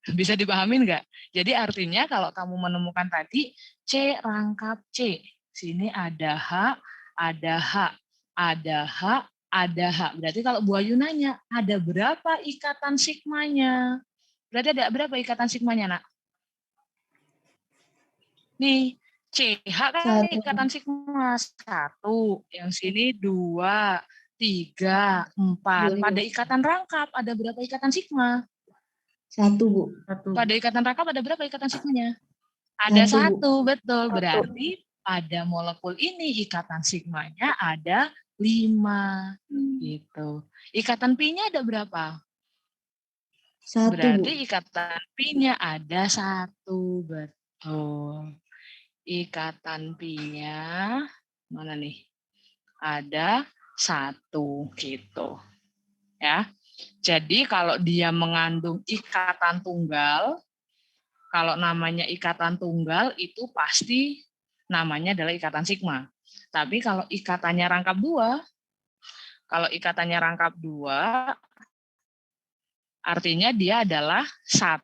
Bisa dipahamin nggak? Jadi artinya kalau kamu menemukan tadi C rangkap C. Sini ada H, ada H, ada H, ada H. Berarti kalau Bu Ayu nanya, ada berapa ikatan sigmanya? Berarti ada berapa ikatan sigmanya, Nak? Nih, CH kan ikatan sigma 1, yang sini 2, 3, 4. Pada ikatan rangkap ada berapa ikatan sigma? 1, Bu. Pada ikatan rangkap ada berapa ikatan sigmanya? Ada 1, betul. Berarti pada molekul ini ikatan sigmanya ada 5. Gitu. Ikatan pi-nya ada berapa? 1, Berarti ikatan pi-nya ada 1, betul. Ikatan pi-nya mana nih? Ada 1 gitu. Ya. Jadi kalau dia mengandung ikatan tunggal, kalau namanya ikatan tunggal itu pasti namanya adalah ikatan sigma. Tapi kalau ikatannya rangkap 2, artinya dia adalah 1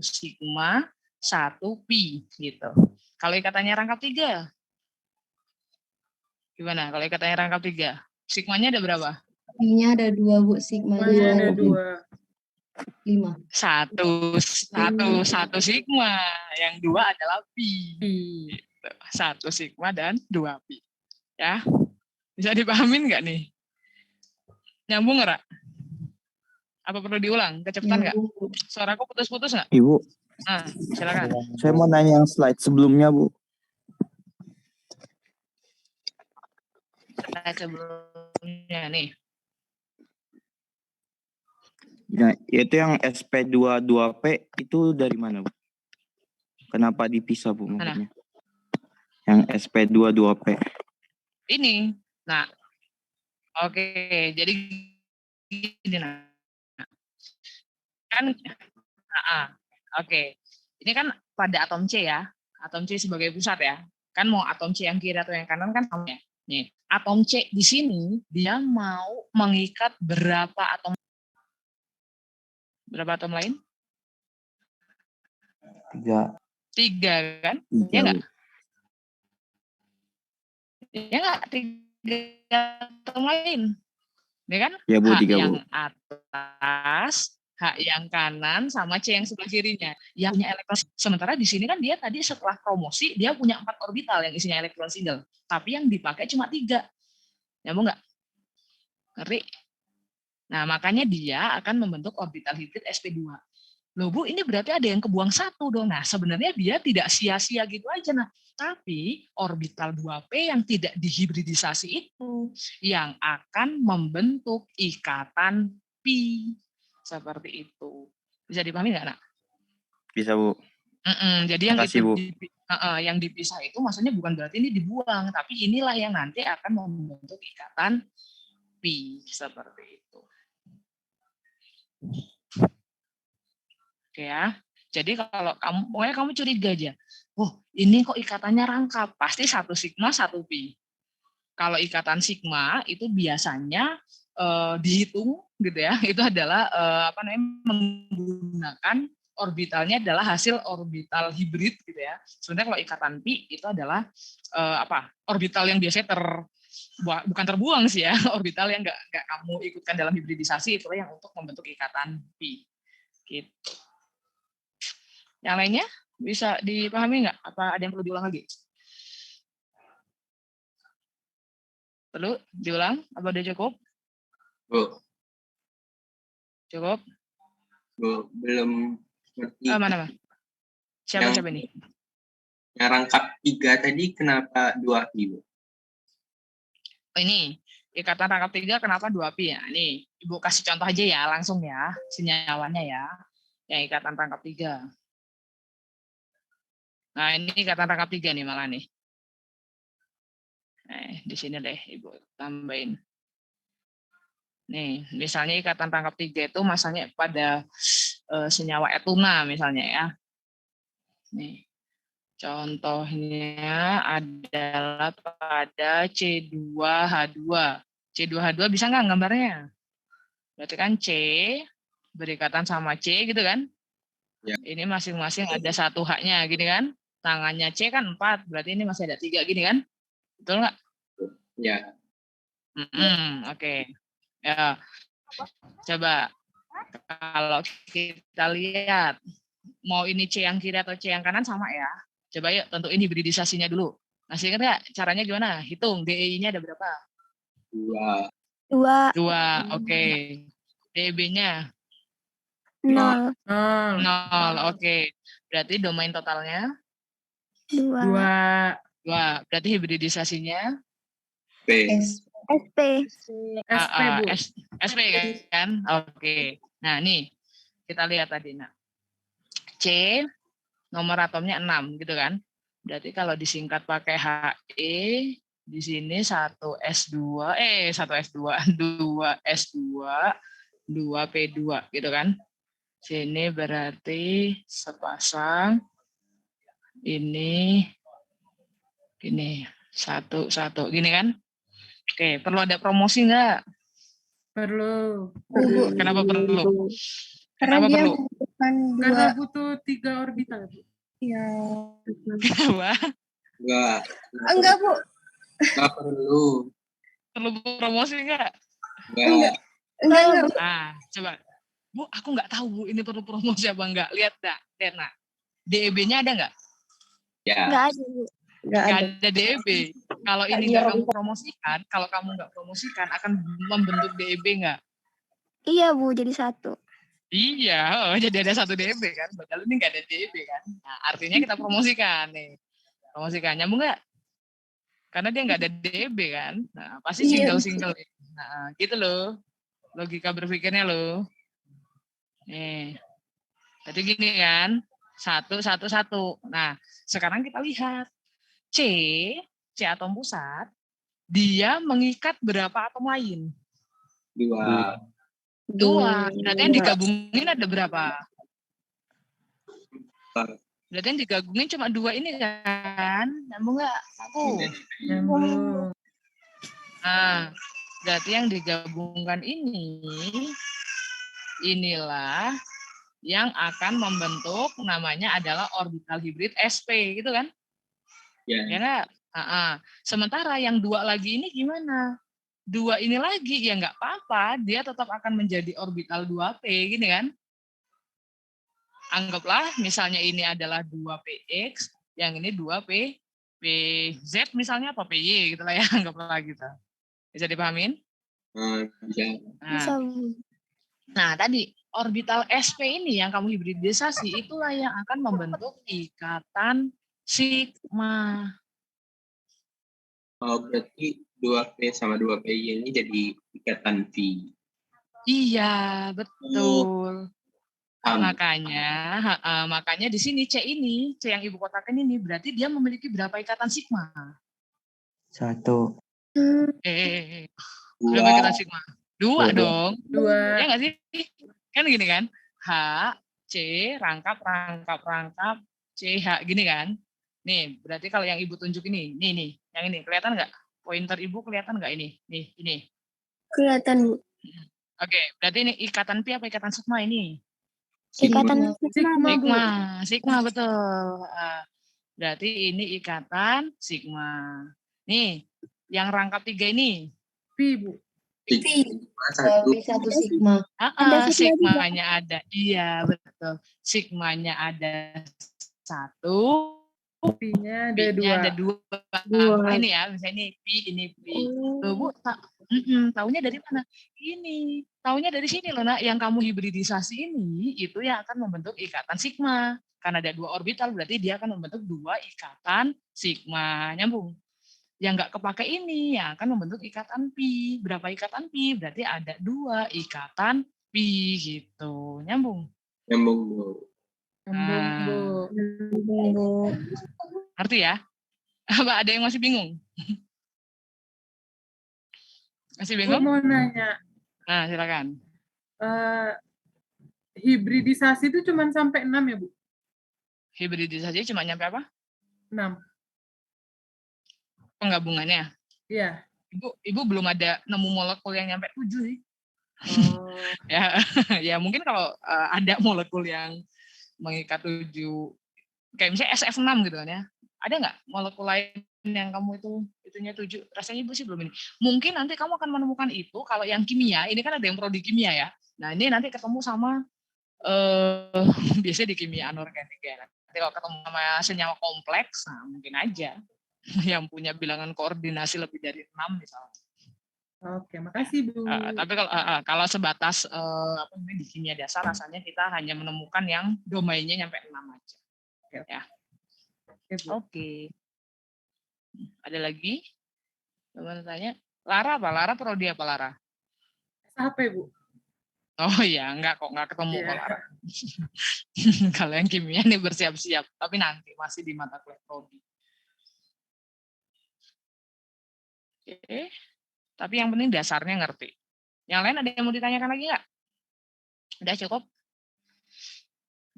sigma, 1 pi gitu. Kalau ikatannya rangkap 3, gimana? Kalau ikatannya rangkap 3, sigmanya ada berapa? Pi-nya ada 2, Bu. Sigmanya ada 2. 5. 1 sigma, yang 2 adalah pi. 1 sigma dan 2 pi. Ya, bisa dipahamin nggak nih? Nyambung nggak? Apa perlu diulang? Kecepatan nggak? Suaraku putus-putus nggak? Ibu, Nah, silakan. saya mau nanya yang slide sebelumnya, Bu. Sebelumnya nih. Ya, yaitu yang SP22P itu dari mana, Bu? Kenapa dipisah, Bu, maksudnya? Yang SP22P. Ini. Nah, oke. Jadi gini, nah. Kan, oke. Ini kan pada atom C ya. Atom C sebagai pusat ya. Kan mau atom C yang kiri atau yang kanan kan sama ya. Nih, atom C di sini dia mau mengikat berapa atom lain? 3. 3 kan? Ya enggak? Ya enggak? 3 atom lain. Ya kan? Ya, Bu, H 3, yang Bu. atas, H yang kanan, sama C yang sebelah kirinya. Yang punya elektron. Sementara di sini kan dia tadi setelah promosi, dia punya 4 orbital yang isinya elektron single. Tapi yang dipakai cuma 3. Nyambung nggak? Ngeri? Nah, makanya dia akan membentuk orbital hibrid sp2. Loh Bu, ini berarti ada yang kebuang 1 dong. Nah, sebenarnya dia tidak sia-sia gitu aja. Nah, tapi orbital 2p yang tidak dihibridisasi itu yang akan membentuk ikatan pi. Seperti itu. Bisa dipahami nggak, Nak? Bisa, Bu. Jadi yang Makasih, Bu. yang dipisah itu maksudnya bukan berarti ini dibuang, tapi inilah yang nanti akan membentuk ikatan pi. Seperti itu. Oke ya. Jadi kalau kamu curiga aja, ini kok ikatannya rangkap, pasti 1 sigma 1 pi. Kalau ikatan sigma itu biasanya dihitung gitu ya, itu adalah menggunakan orbitalnya adalah hasil orbital hibrid gitu ya. Sebenarnya kalau ikatan pi itu adalah orbital yang biasanya bukan terbuang sih ya, orbital yang nggak kamu ikutkan dalam hibridisasi, itulah yang untuk membentuk ikatan pi. Gitu. Yang lainnya bisa dipahami nggak? Apa ada yang perlu diulang lagi? Perlu diulang? Apa udah cukup? Bu. Cukup? Bu, belum ngerti. Mana? Siapa ini? Yang rangkap 3 tadi kenapa 2 pi, Bu? Ini, ikatan rangkap 3 kenapa 2 pi ya? Nih, Ibu kasih contoh aja ya, langsung ya, senyawannya ya. Yang ikatan rangkap 3. Nah, ini ikatan rangkap 3 nih malah nih. Di sini deh Ibu tambahin. Nih, misalnya ikatan rangkap 3 itu masanya pada senyawa etuna misalnya ya. Nih, contohnya adalah pada C2H2. C2H2 bisa nggak gambarnya? Berarti kan C berikatan sama C gitu kan? Ya. Ini masing-masing ada 1 H-nya gini kan? Tangannya C kan 4, berarti ini masih ada 3 gini kan? Betul nggak? Ya. Oke. Ya. Coba kalau kita lihat mau ini C yang kiri atau C yang kanan sama ya. Coba yuk tentuin hibridisasinya dulu. Masih ingat nggak caranya gimana? Hitung DEI-nya ada berapa? 2. 2. Oke. DEB-nya 0. 0. Oke. Berarti domain totalnya 2. 2. Berarti hibridisasinya P. SP. SP, Bu. SP kan? Oke. Nah, nih kita lihat tadi, Nak. C nomor atomnya 6 gitu kan. Berarti kalau disingkat pakai HE di sini 1S2, 2S2, 2P2 gitu kan. Sini berarti sepasang ini satu gini kan. Oke, perlu ada promosi enggak? Perlu. Kenapa perlu? Karena dia perlu? membutuhkan 2. Karena butuh 3 orbital, Bu. Iya. Kenapa? Enggak, Bu. Nggak perlu. Perlu promosi enggak? Nggak. Enggak. Coba. Bu, aku nggak tahu Bu ini perlu promosi apa enggak. Lihat Nak. DEB-nya ada enggak? Ya. Enggak ada, Bu. Nggak ada DEB. Kalau ini nggak kamu promosikan, kalau kamu nggak promosikan akan membentuk DEB nggak? Iya Bu, jadi 1. Iya, jadi ada 1 DB kan. Padahal ini nggak ada DB kan. Nah, artinya kita promosikan nih. Promosikan. Nyambung nggak? Karena dia nggak ada DB kan. Nah, pasti single-single. Nah, gitu loh. Logika berpikirnya loh. Nih. Jadi gini kan. 1, 1, 1. Nah, sekarang kita lihat. C atom pusat, dia mengikat berapa atom lain? 2. 2. Berarti yang digabungin ada berapa? Berarti yang digabungin cuma 2 ini kan? Nyambung nggak? Aku. Nyambung. Nah, berarti yang digabungkan inilah yang akan membentuk namanya adalah orbital hibrid sp, gitu kan? Ya. Ya nggak? Sementara yang 2 lagi ini gimana? 2 ini lagi ya nggak apa-apa, dia tetap akan menjadi orbital 2p, gini kan? Anggaplah misalnya ini adalah 2px, yang ini 2p, pz misalnya apa py gitu lah ya, anggaplah gitu. Bisa dipahamin? Bisa. Nah, tadi orbital sp ini yang kamu hibridisasi itulah yang akan membentuk ikatan sigma. Oh, berarti 2P sama 2PY ini jadi ikatan V. Iya, betul. Makanya di sini C yang ibu kotakan ini berarti dia memiliki berapa ikatan sigma? 1. Berapa ikatan sigma? 2 dong. 2. Ya nggak sih? Kan gini kan? H, C, rangkap, CH, gini kan? Nih, berarti kalau yang ibu tunjuk ini, nih, yang ini, kelihatan nggak? Pointer ibu kelihatan nggak ini? Nih, ini. Kelihatan Bu. Oke, berarti ini ikatan pi apa ikatan sigma ini? Ikatan Sigma betul. Berarti ini ikatan sigma. Nih, yang rangkap 3 ini. Pi Bu. Satu sigma. Sigmanya ada. Iya, betul. Sigmanya ada 1. Pi-nya ada 2. Ini ya, misalnya ini pi, ini pi. Tuh, Bu, taunya dari mana? Ini. Taunya dari sini loh, Nak. Yang kamu hibridisasi ini, itu yang akan membentuk ikatan sigma. Karena ada 2 orbital, berarti dia akan membentuk 2 ikatan sigma. Nyambung? Yang nggak kepake ini, yang akan membentuk ikatan pi. Berapa ikatan pi? Berarti ada 2 ikatan pi, gitu. Nyambung? Nyambung, Bu. Ngerti ya? Apa ada yang masih bingung? Masih bingung? Mau nanya. Nah, silakan. Hibridisasi itu cuma sampai 6 ya, Bu? Hibridisasi cuma nyampe apa? 6. Penggabungannya? Iya. Ibu belum ada nemu molekul yang nyampe 7 sih. Oh. ya mungkin kalau ada molekul yang mengikat 7, kayak misalnya SF6 gitu kan ya. Ada nggak molekul lain yang kamu itunya 7? Rasanya ibu sih belum ini. Mungkin nanti kamu akan menemukan itu kalau yang kimia, ini kan ada yang prodi kimia ya. Nah ini nanti ketemu sama, biasanya di kimia anorganik ya. Nanti kalau ketemu sama senyawa kompleks, nah mungkin aja yang punya bilangan koordinasi lebih dari 6 misalnya. Oke, makasih Bu. Tapi kalau sebatas di kimia dasar, rasanya kita hanya menemukan yang domainnya nyampe 6 aja. Ya. Oke. Ada lagi? Teman tanya. Lara apa? Lara prodi apa Lara? SHP Bu. Oh iya, enggak ketemu kok Lara. Kalau yang kimia nih bersiap-siap, tapi nanti masih di mata kuliah prodi. Oke. Tapi yang penting dasarnya ngerti. Yang lain ada yang mau ditanyakan lagi nggak? Udah cukup?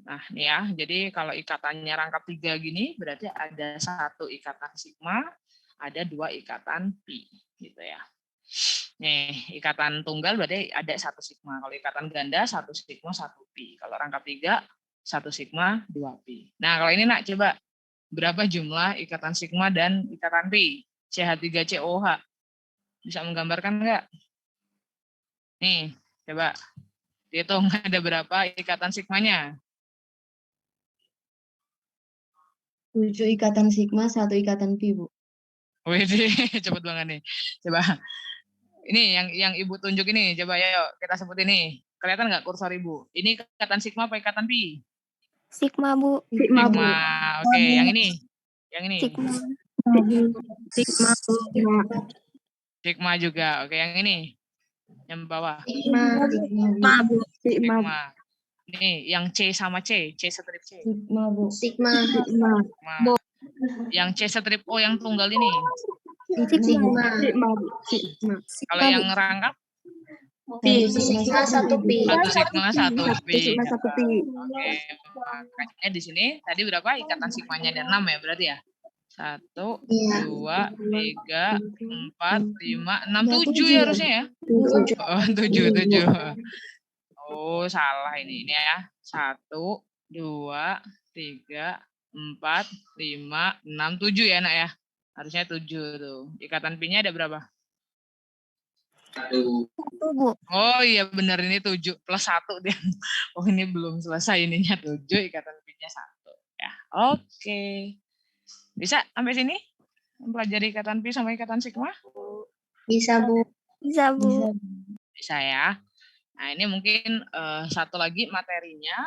Nah, nih ya. Jadi kalau ikatannya rangkap 3 gini, berarti ada 1 ikatan sigma, ada 2 ikatan pi, gitu ya. Nih, ikatan tunggal berarti ada 1 sigma. Kalau ikatan ganda 1 sigma 1 pi. Kalau rangkap 3 1 sigma 2 pi. Nah, kalau ini Nak coba berapa jumlah ikatan sigma dan ikatan pi? CH3COH. Bisa menggambarkan enggak? Nih, coba dihitung ada berapa ikatan sigmanya? 7 ikatan sigma, 1 ikatan pi, Bu. Wih, cepet banget nih. Coba Ini yang Ibu tunjuk ini, coba ya kita sebut ini. Kelihatan nggak kursor Ibu? Ini ikatan sigma apa ikatan pi? Sigma, Bu. Sigma, Bu. Sigma. Oke, yang ini. Yang ini. Sigma. Sigma, Bu. Sigma juga. Oke, yang ini. Yang bawah. Sigma, Bu. Sigma, Sigma. Ini yang C sama C, C strip C. Sigma, Bu. Sigma. Sigma. Sigma. Yang C strip O yang tunggal ini. Sigma. Sigma, Bu. Sigma. Kalau yang rangkap Pi. Sigma 1 pi. satu sigma satu pi. Sigma 1 pi. Oke, makanya di sini tadi berapa ikatan sigmanya ada 6 ya berarti ya? 1, 2, 3, 4, 5, 6, 7 ya harusnya ya? Oh, 7, 7. Oh, salah ini ya. 1, 2, 3, 4, 5, 6, 7 ya, Nak ya? Harusnya 7 tuh. Ikatan pi-nya ada berapa? 1. Bu. Oh iya benar ini 7 plus 1 dia. Oh ini belum selesai ininya 7 ikatan pi-nya 1 ya. Oke. Bisa sampai sini? Mempelajari ikatan pi sama ikatan sigma? Bisa, Bu. Bisa, Bu. Bisa ya. Nah, ini mungkin satu lagi materinya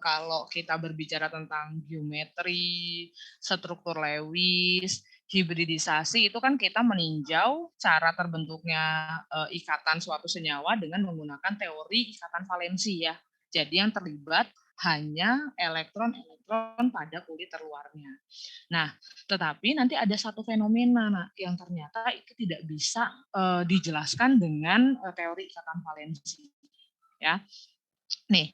kalau kita berbicara tentang geometri, struktur Lewis, hibridisasi itu kan kita meninjau cara terbentuknya ikatan suatu senyawa dengan menggunakan teori ikatan valensi ya. Jadi yang terlibat hanya elektron-elektron pada kulit terluarnya. Nah, tetapi nanti ada satu fenomena yang ternyata itu tidak bisa dijelaskan dengan teori ikatan valensi. Ya, nih,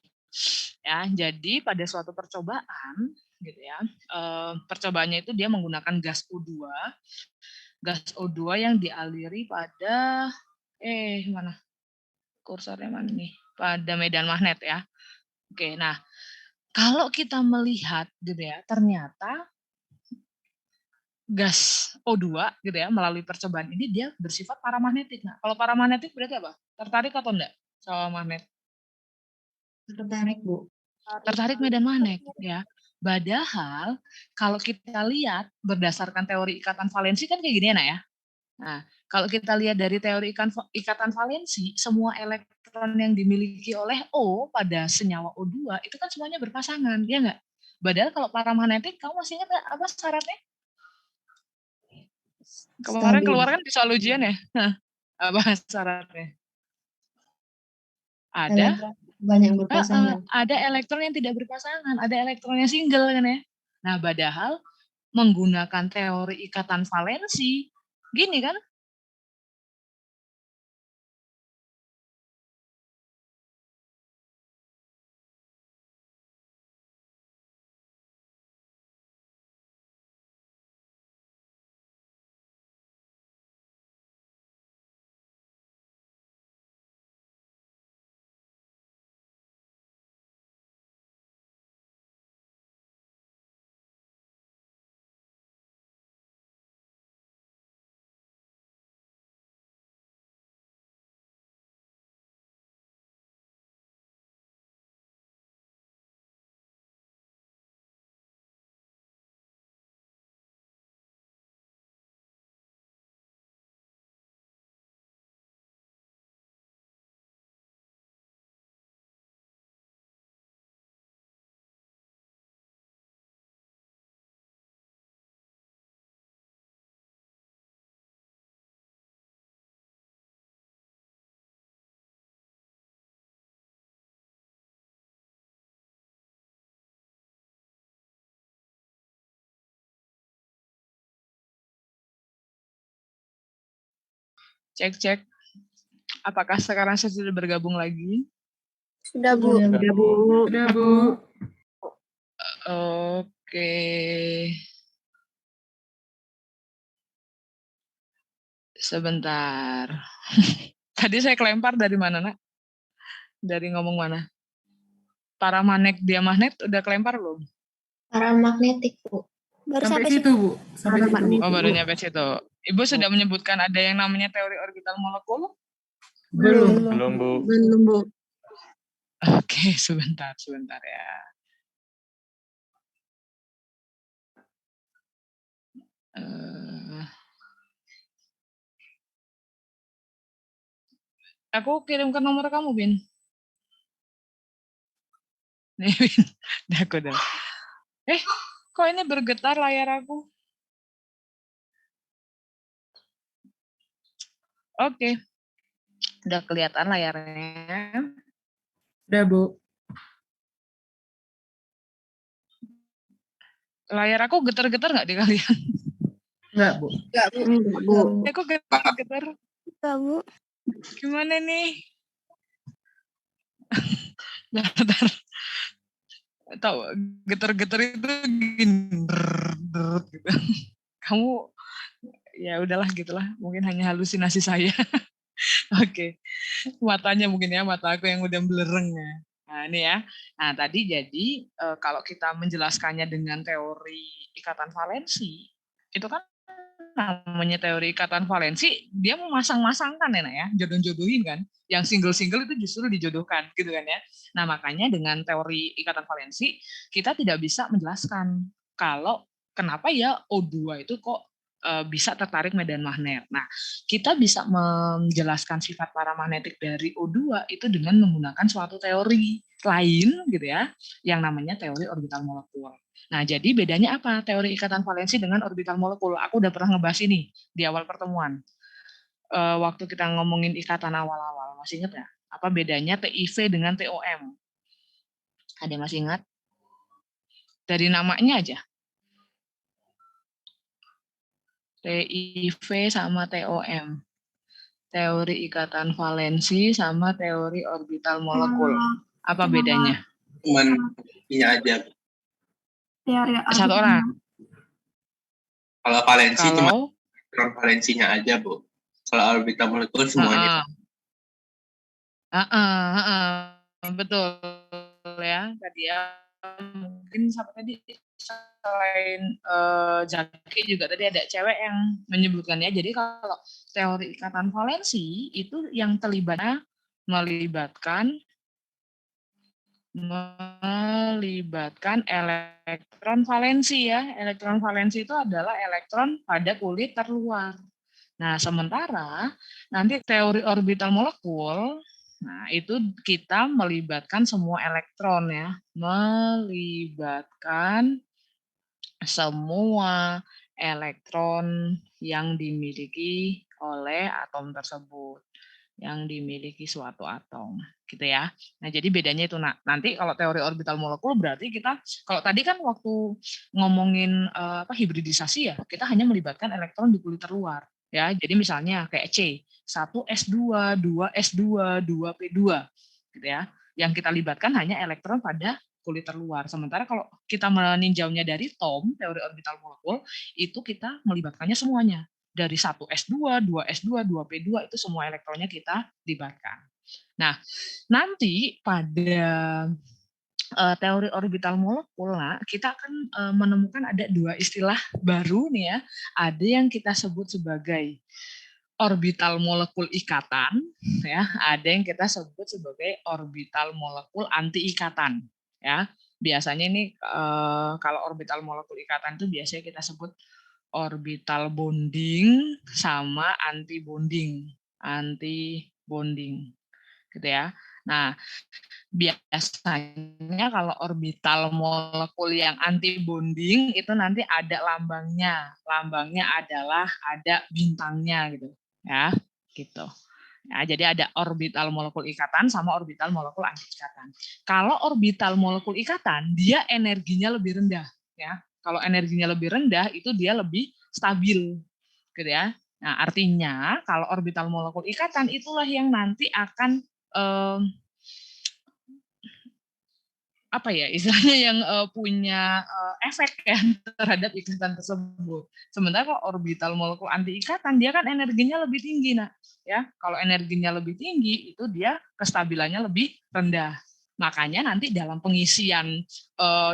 ya. Jadi pada suatu percobaan, gitu ya, percobaannya itu dia menggunakan gas O2 yang dialiri pada mana? Kursornya mana nih? Pada medan magnet ya. Oke, nah kalau kita melihat gitu ya, ternyata gas O2 gitu ya melalui percobaan ini dia bersifat paramagnetik. Nah, kalau paramagnetik berarti apa? Tertarik atau enggak sama magnet? Tertarik, Bu. Tertarik medan magnet ya. Padahal kalau kita lihat berdasarkan teori ikatan valensi kan kayak gini ya, Nak ya. Nah, kalau kita lihat dari teori ikatan valensi, semua elektron yang dimiliki oleh O pada senyawa O2 itu kan semuanya berpasangan, ya enggak? Padahal kalau paramagnetik, kamu masih ingat nggak apa syaratnya? Kemarin keluar kan di soal ujian ya? Nah, apa syaratnya? Ada banyak berpasangan. ada elektron yang tidak berpasangan, ada elektron yang single kan ya. Nah, padahal menggunakan teori ikatan valensi, gini kan? Cek. Apakah sekarang saya sudah bergabung lagi? Sudah, Bu. Sudah, Bu. Udah, Bu. Oke. Sebentar. Tadi saya kelempar dari mana, Nak? Dari ngomong mana? Paramagnet dia magnet udah kelempar belum? Paramagnetik, Bu. Baru Sampai sampai situ, sini. Bu. Sampai situ. Oh, baru nyampe situ. Ibu sudah menyebutkan ada yang namanya teori orbital molekul? Belum. Belum, Bu. Belum, Bu. Oke, sebentar ya. Aku kirimkan nomor kamu, Bin. Nih, Bin. Udah. Kok ini bergetar layar aku? Oke. Udah kelihatan layarnya. Udah, Bu. Layar aku getar-getar nggak di kalian? Enggak, Bu. Enggak, Bu. Aku getar-getar. Enggak, Bu. Gimana nih? Bentar. Tahu getar-getar itu gini, gitu. Kamu ya udahlah gitulah, mungkin hanya halusinasi saya. Oke. Matanya mungkin ya, mata aku yang udah belereng ya. Nah, ini ya. Nah, tadi jadi kalau kita menjelaskannya dengan teori ikatan valensi, itu kan namanya teori ikatan valensi, dia memasang-masangkan ya, Nak, ya, jodoh-jodohin kan. Yang single-single itu justru dijodohkan, gitu kan ya. Nah, makanya dengan teori ikatan valensi, kita tidak bisa menjelaskan kalau kenapa ya O2 itu kok bisa tertarik medan magnet. Nah, kita bisa menjelaskan sifat paramagnetik dari O2 itu dengan menggunakan suatu teori lain gitu ya, yang namanya teori orbital molekul. Nah, jadi bedanya apa teori ikatan valensi dengan orbital molekul? Aku udah pernah ngebahas ini di awal pertemuan. Waktu kita ngomongin ikatan awal-awal, masih ingat nggak? Apa bedanya TIV dengan TOM? Ada yang masih ingat? Dari namanya aja. TIV sama TOM. Teori ikatan valensi sama teori orbital molekul. Apa bedanya? Cuman ini aja. Teori Satu orang. Kalau valensi cuma elektron valensinya aja, Bu. Kalau orbital molekul semuanya. Betul ya. Tadi ya mungkin sampai tadi selain Jaki juga tadi ada cewek yang menyebutkannya. Jadi kalau teori ikatan valensi itu yang melibatkan elektron valensi ya. Elektron valensi itu adalah elektron pada kulit terluar. Nah, sementara nanti teori orbital molekul, nah itu kita melibatkan semua elektron ya. Melibatkan semua elektron yang dimiliki oleh atom tersebut, yang dimiliki suatu atom, gitu ya. Nah, jadi bedanya itu, nanti kalau teori orbital molekul berarti kita, kalau tadi kan waktu ngomongin hibridisasi ya, kita hanya melibatkan elektron di kulit terluar, ya. Jadi misalnya kayak C, 1s2, 2s2, 2p2, gitu ya. Yang kita libatkan hanya elektron pada kulit terluar. Sementara kalau kita meninjaunya dari TOM, teori orbital molekul, itu kita melibatkannya semuanya. Dari 1s2, 2s2, 2p2 itu semua elektronnya kita libatkan. Nah, nanti pada teori orbital molekul, kita akan menemukan ada dua istilah baru nih ya. Ada yang kita sebut sebagai orbital molekul ikatan, ya. Ada yang kita sebut sebagai orbital molekul anti ikatan, ya. Biasanya ini kalau orbital molekul ikatan itu biasanya kita sebut orbital bonding sama anti bonding, gitu ya. Nah, biasanya kalau orbital molekul yang anti bonding itu nanti ada lambangnya adalah ada bintangnya gitu, ya, gitu. Ya, jadi ada orbital molekul ikatan sama orbital molekul anti ikatan. Kalau orbital molekul ikatan, dia energinya lebih rendah, ya. Kalau energinya lebih rendah, itu dia lebih stabil, gitu ya. Nah, artinya kalau orbital molekul ikatan itulah yang nanti akan apa ya istilahnya yang punya efek ya terhadap ikatan tersebut. Sementara kalau orbital molekul anti ikatan dia kan energinya lebih tinggi, ya. Kalau energinya lebih tinggi itu dia kestabilannya lebih rendah. Makanya nanti dalam pengisian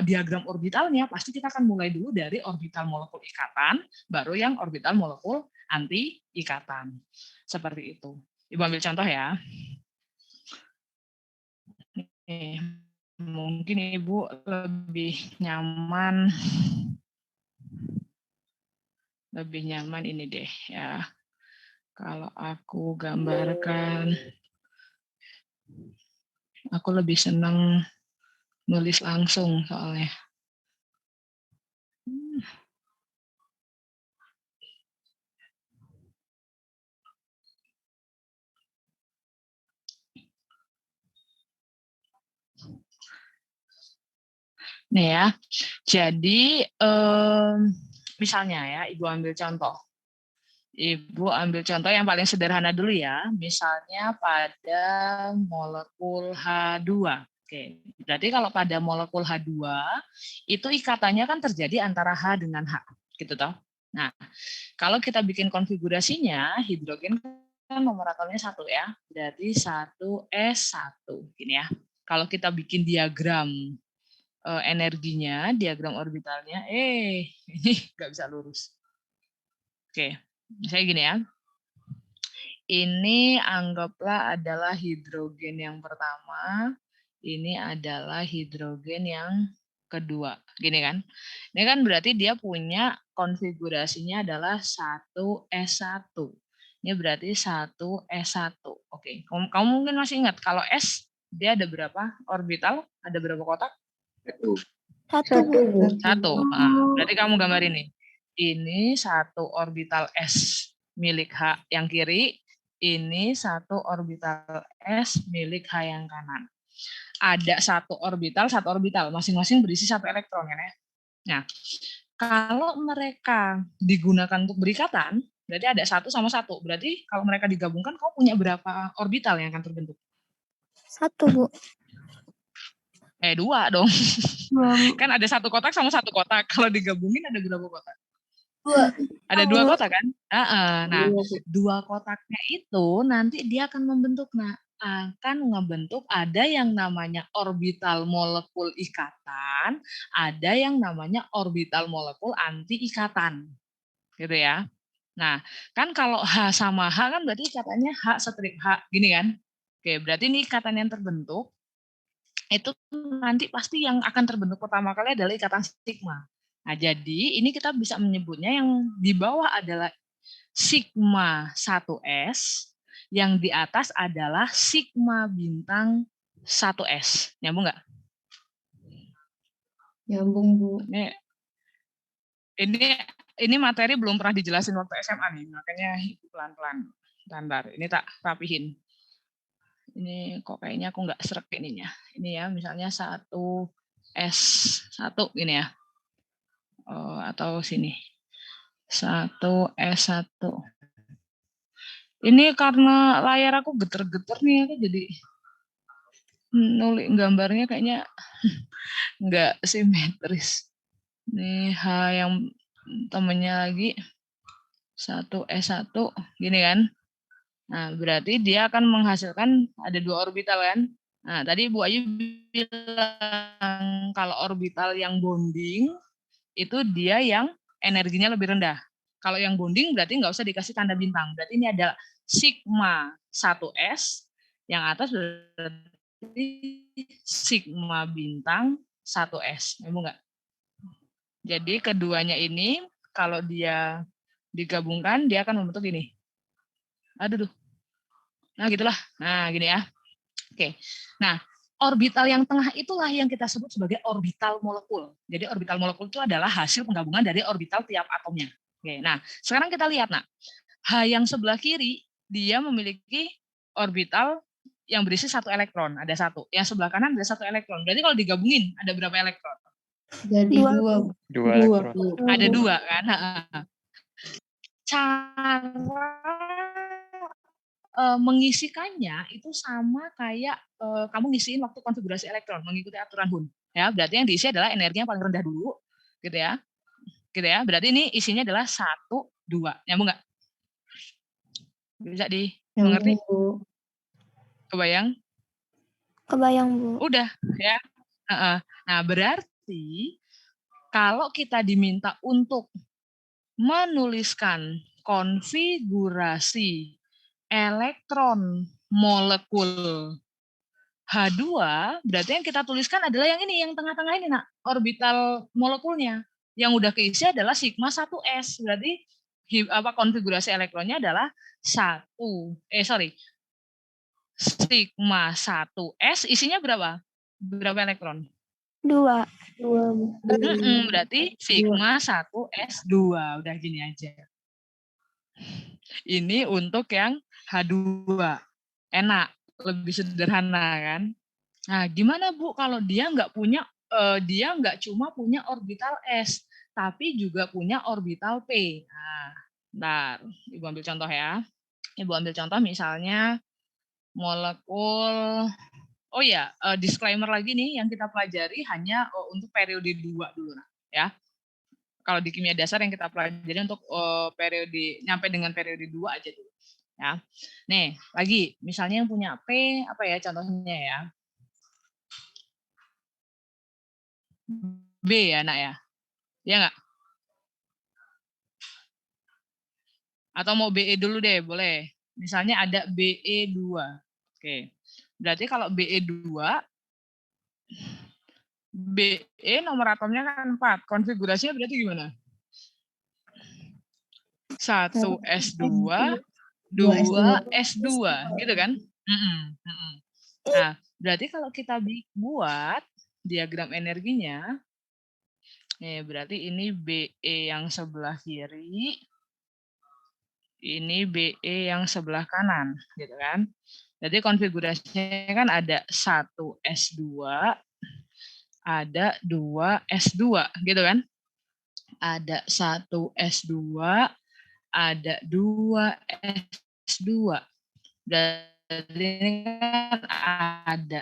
diagram orbitalnya pasti kita akan mulai dulu dari orbital molekul ikatan, baru yang orbital molekul anti ikatan. Seperti itu. Ibu ambil contoh ya. Mungkin Ibu lebih nyaman ini deh ya. Kalau aku gambarkan Aku lebih senang nulis langsung soalnya. Nih ya, jadi misalnya ya, Ibu ambil contoh. Ibu ambil contoh yang paling sederhana dulu ya, misalnya pada molekul H2. Oke, berarti kalau pada molekul H2, itu ikatannya kan terjadi antara H dengan H, gitu toh. Nah, kalau kita bikin konfigurasinya, hidrogen kan nomor atomnya 1 ya, berarti 1s1, gini ya. Kalau kita bikin diagram energinya, diagram orbitalnya, ini nggak bisa lurus. Oke, misalnya gini ya. Ini anggaplah adalah hidrogen yang pertama, ini adalah hidrogen yang kedua, gini kan. Ini kan berarti dia punya konfigurasinya adalah 1s1. Ini berarti 1s1. Oke, kamu mungkin masih ingat kalau S dia ada berapa orbital? Ada berapa kotak? Satu, Bu. Satu. Nah, berarti kamu gambar ini. Ini satu orbital S milik H yang kiri. Ini satu orbital S milik H yang kanan. Ada satu orbital, masing-masing berisi satu elektron kan ya. Nah, kalau mereka digunakan untuk berikatan, berarti ada 1 sama 1. Berarti kalau mereka digabungkan, kamu punya berapa orbital yang akan terbentuk? 1, Bu. 2 dong. Kan ada 1 kotak sama 1 kotak. Kalau digabungin ada berapa kotak? 2. Ada 2 kotak kan? Nah, 2 kotaknya itu nanti dia akan membentuk, ada yang namanya orbital molekul ikatan, ada yang namanya orbital molekul anti ikatan. Gitu ya. Nah, kan kalau H sama H kan berarti ikatannya H strip H, gini kan? Oke, berarti ini ikatan yang terbentuk itu nanti pasti yang akan terbentuk pertama kali adalah ikatan sigma. Nah, jadi ini kita bisa menyebutnya yang di bawah adalah sigma 1s, yang di atas adalah sigma bintang 1s. Nyambung nggak? Nyambung, Bu. Ini materi belum pernah dijelasin waktu SMA nih, makanya pelan-pelan. Bentar, ini tak rapihin. Ini kok kayaknya aku nggak serak ininya. Ini ya, misalnya 1S1 ini ya. Atau sini. 1S1. Ini karena layar aku geter-geter nih, aku jadi nulis gambarnya kayaknya nggak simetris. Nih H yang temennya lagi 1S1, gini kan. Nah, berarti dia akan menghasilkan ada 2 orbital kan. Nah, tadi Bu Ayu bilang kalau orbital yang bonding itu dia yang energinya lebih rendah. Kalau yang bonding berarti nggak usah dikasih tanda bintang. Berarti ini adalah sigma 1s, yang atas berarti sigma bintang 1s. Nyambung nggak? Jadi keduanya ini kalau dia digabungkan dia akan membentuk ini. Aduh. Nah, gitulah. Nah, gini ya. Oke. Nah, orbital yang tengah itulah yang kita sebut sebagai orbital molekul. Jadi orbital molekul itu adalah hasil penggabungan dari orbital tiap atomnya. Oke. Nah, sekarang kita lihat, H yang sebelah kiri dia memiliki orbital yang berisi 1 elektron, ada 1. Yang sebelah kanan ada 1 elektron. Berarti kalau digabungin ada berapa elektron? Jadi 2. 2 elektron. Ada 2 kan? Cara mengisikannya itu sama kayak kamu ngisiin waktu konfigurasi elektron, mengikuti aturan Hund. Ya, berarti yang diisi adalah energinya paling rendah dulu, gitu ya. Gitu ya. Berarti ini isinya adalah 1, 2. Nyambung nggak? Bisa dimengerti? Kebayang? Kebayang, Bu. Udah, ya. Nah, berarti kalau kita diminta untuk menuliskan konfigurasi elektron molekul H2, berarti yang kita tuliskan adalah yang ini, yang tengah-tengah ini, orbital molekulnya. Yang udah keisi adalah sigma 1s, berarti konfigurasi elektronnya adalah sigma 1s isinya berapa? Berapa elektron? 2. Berarti sigma 1s2. Udah gini aja. Ini untuk yang H2. Enak, lebih sederhana kan? Nah, gimana Bu kalau dia nggak punya, dia nggak cuma punya orbital S, tapi juga punya orbital P. Nah, bentar, Ibu ambil contoh ya. Ibu ambil contoh misalnya molekul, oh ya, disclaimer lagi nih, yang kita pelajari hanya untuk periode 2 dulu, ya. Kalau di kimia dasar yang kita pelajari untuk periode, nyampe dengan periode 2 aja dulu. Ya. Nih, lagi, misalnya yang punya P, apa ya contohnya ya? B ya, Nak ya? Ya nggak? Atau mau BE dulu deh, boleh. Misalnya ada BE2. Oke. Berarti kalau BE2, BE nomor atomnya kan 4. Konfigurasinya berarti gimana? 1s2, 2s2, gitu kan? Nah, berarti kalau kita buat diagram energinya, berarti ini BE yang sebelah kiri, ini BE yang sebelah kanan, gitu kan? Jadi konfigurasinya kan ada 1s2, ada 2s2, gitu kan? Ada 1s2, ada 2s2. Jadi ini kan ada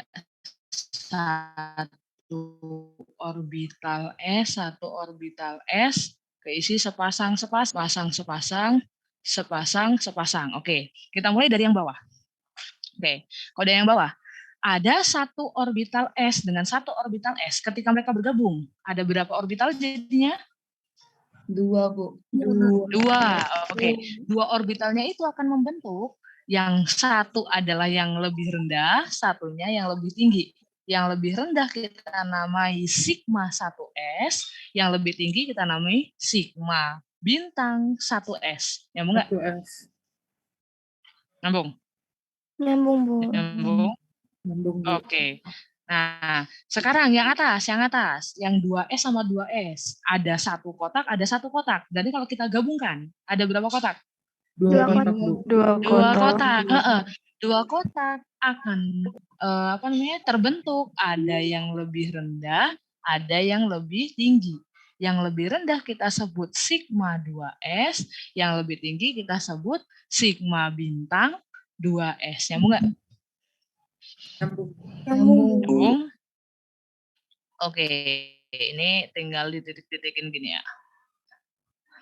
1 orbital S, 1 orbital S, keisi sepasang. Oke, kita mulai dari yang bawah. Oke, kalau dari yang bawah, ada 1 orbital S dengan 1 orbital S. Ketika mereka bergabung, ada berapa orbital jadinya? 2, Bu. 2. Oke, 2 orbitalnya itu akan membentuk yang satu adalah yang lebih rendah, satunya yang lebih tinggi. Yang lebih rendah kita namai sigma 1s, yang lebih tinggi kita namai sigma bintang 1s. Nyambung nggak? 1s. Nyambung? Nyambung, Bu. Nyambung. Oke. Nah, sekarang yang atas, yang 2S sama 2S. Ada 1 kotak, ada 1 kotak. Jadi kalau kita gabungkan, ada berapa kotak? 2 kotak, Bu. 2 kotak. 2 kotak akan terbentuk. Ada yang lebih rendah, ada yang lebih tinggi. Yang lebih rendah kita sebut sigma 2S, yang lebih tinggi kita sebut sigma bintang 2S. Nyambung nggak? Nyambung. Oke, ini tinggal dititik-titikin gini ya.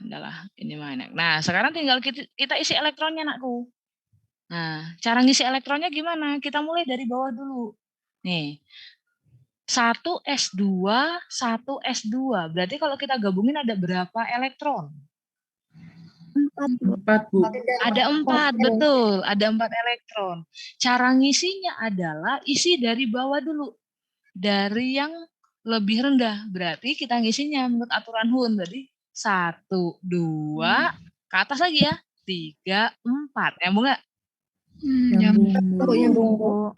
Udahlah, ini mah enak. Nah, sekarang tinggal kita isi elektronnya, Nakku. Nah, cara ngisi elektronnya gimana? Kita mulai dari bawah dulu. Nih, 1s2, 1s2. Berarti kalau kita gabungin ada berapa elektron? 4, Bu. Ada 4, betul. Ada 4 elektron. Cara ngisinya adalah isi dari bawah dulu. Dari yang lebih rendah. Berarti kita ngisinya menurut aturan Hun. Berarti 1, 2, ke atas lagi ya. 3, 4. Nyambung nggak? Nyambung.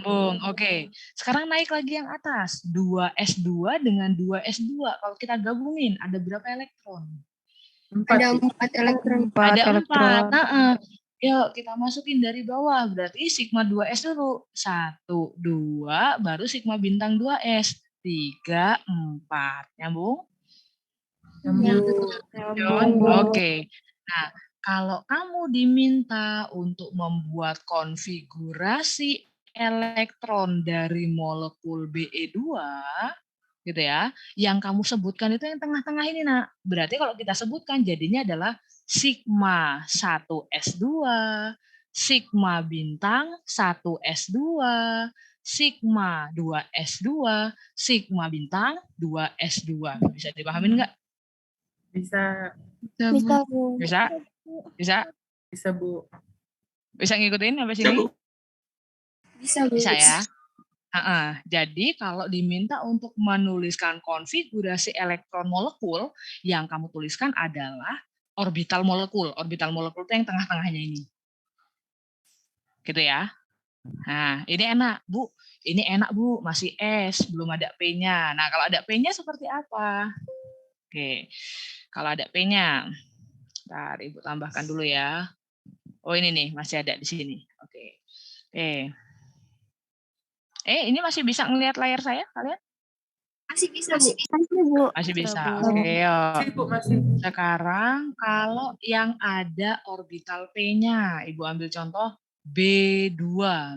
Oke. Sekarang naik lagi yang atas. 2s2 dengan 2s2. Kalau kita gabungin, ada berapa elektron? 4. Ada 4 elektron. Ada 4. Yuk kita masukin dari bawah. Berarti sigma 2s dulu. 1, 2, baru sigma bintang 2s. 3, 4. Nyambung? Oke. Nah, kalau kamu diminta untuk membuat konfigurasi elektron dari molekul Be2, gitu ya, yang kamu sebutkan itu yang tengah-tengah ini, Nak. Berarti kalau kita sebutkan jadinya adalah sigma 1s2, sigma bintang 1s2, sigma 2s2, sigma bintang 2s2. Bisa dipahamin nggak? Bisa. Bisa, Bu. Bisa? Bisa? Bisa, Bu. Bisa ngikutin sampai sini? Bisa, Bu. Bisa ya? Jadi kalau diminta untuk menuliskan konfigurasi elektron molekul, yang kamu tuliskan adalah orbital molekul. Orbital molekul itu yang tengah-tengahnya ini. Gitu ya. Nah, ini enak, Bu. Ini enak, Bu. Masih S, belum ada P-nya. Nah, kalau ada P-nya seperti apa? Oke. Kalau ada P-nya. Bentar, Ibu tambahkan dulu ya. Oh, ini nih, masih ada di sini. Oke. Ini masih bisa ngelihat layar saya, kalian? Masih bisa, Bu. Masih, Bu. Masih bisa. Bu. Oke, yuk. Masih, Bu, masih. Sekarang kalau yang ada orbital P-nya, Ibu ambil contoh B2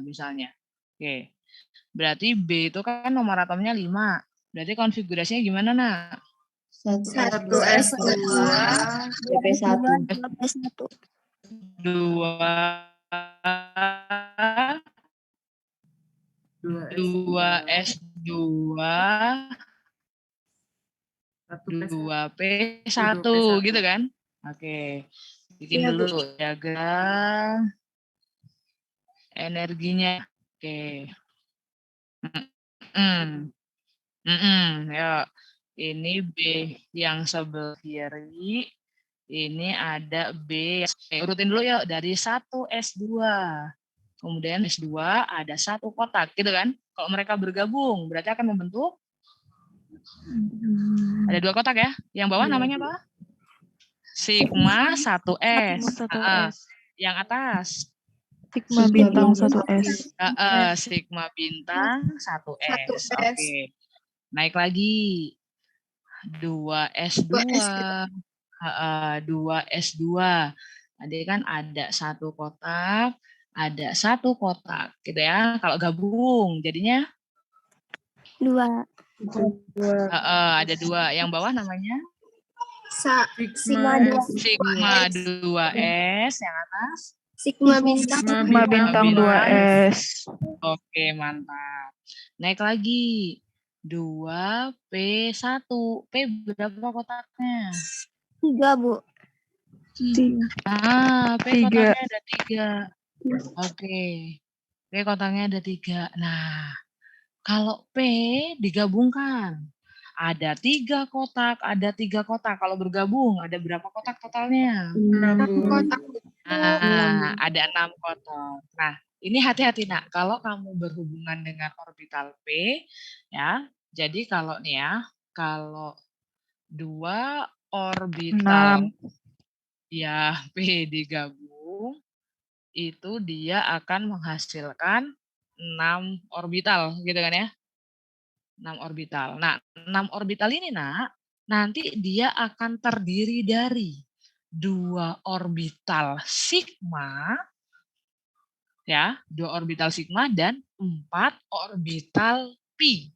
misalnya. Oke. Berarti B itu kan nomor atomnya 5. Berarti konfigurasinya gimana, Nak? 1S2 BP1. 2S2 2P1 gitu kan? Oke. Bikin dulu diagram energinya. Oke. Ya. Ini B yang sebelah kiri. Ini ada B. Urutin dulu yuk dari 1S2. Kemudian S2 ada 1 kotak gitu kan? Kalau mereka bergabung berarti akan membentuk ada 2 kotak ya. Yang bawah namanya apa? Sigma 1S. Yang atas Sigma bintang 1S. Sigma bintang 1S. Oke. Naik lagi 2S2. 2S2. Tadi kan ada 1 kotak, ada 1 kotak, gitu ya. Kalau gabung jadinya 2. Ada 2. Yang bawah namanya Sigma 2S. Yang atas Sigma bintang 2S. Oke, mantap. Naik lagi 2P1. P berapa kotaknya? 3, Bu. P kotaknya ada 3. Oke. P kotaknya ada 3. Nah, kalau P digabungkan, ada 3 kotak, ada 3 kotak. Kalau bergabung, ada berapa kotak totalnya? 6 kotak. Ada 6 kotak. Nah, ini hati-hati, Nak. Kalau kamu berhubungan dengan orbital P, ya. Jadi kalau nih ya, kalau 2 orbital ya P digabung, itu dia akan menghasilkan 6 orbital, gitu kan ya? 6 orbital. Nah, 6 orbital ini, Nak, nanti dia akan terdiri dari 2 orbital sigma, ya, 2 orbital sigma dan 4 orbital pi.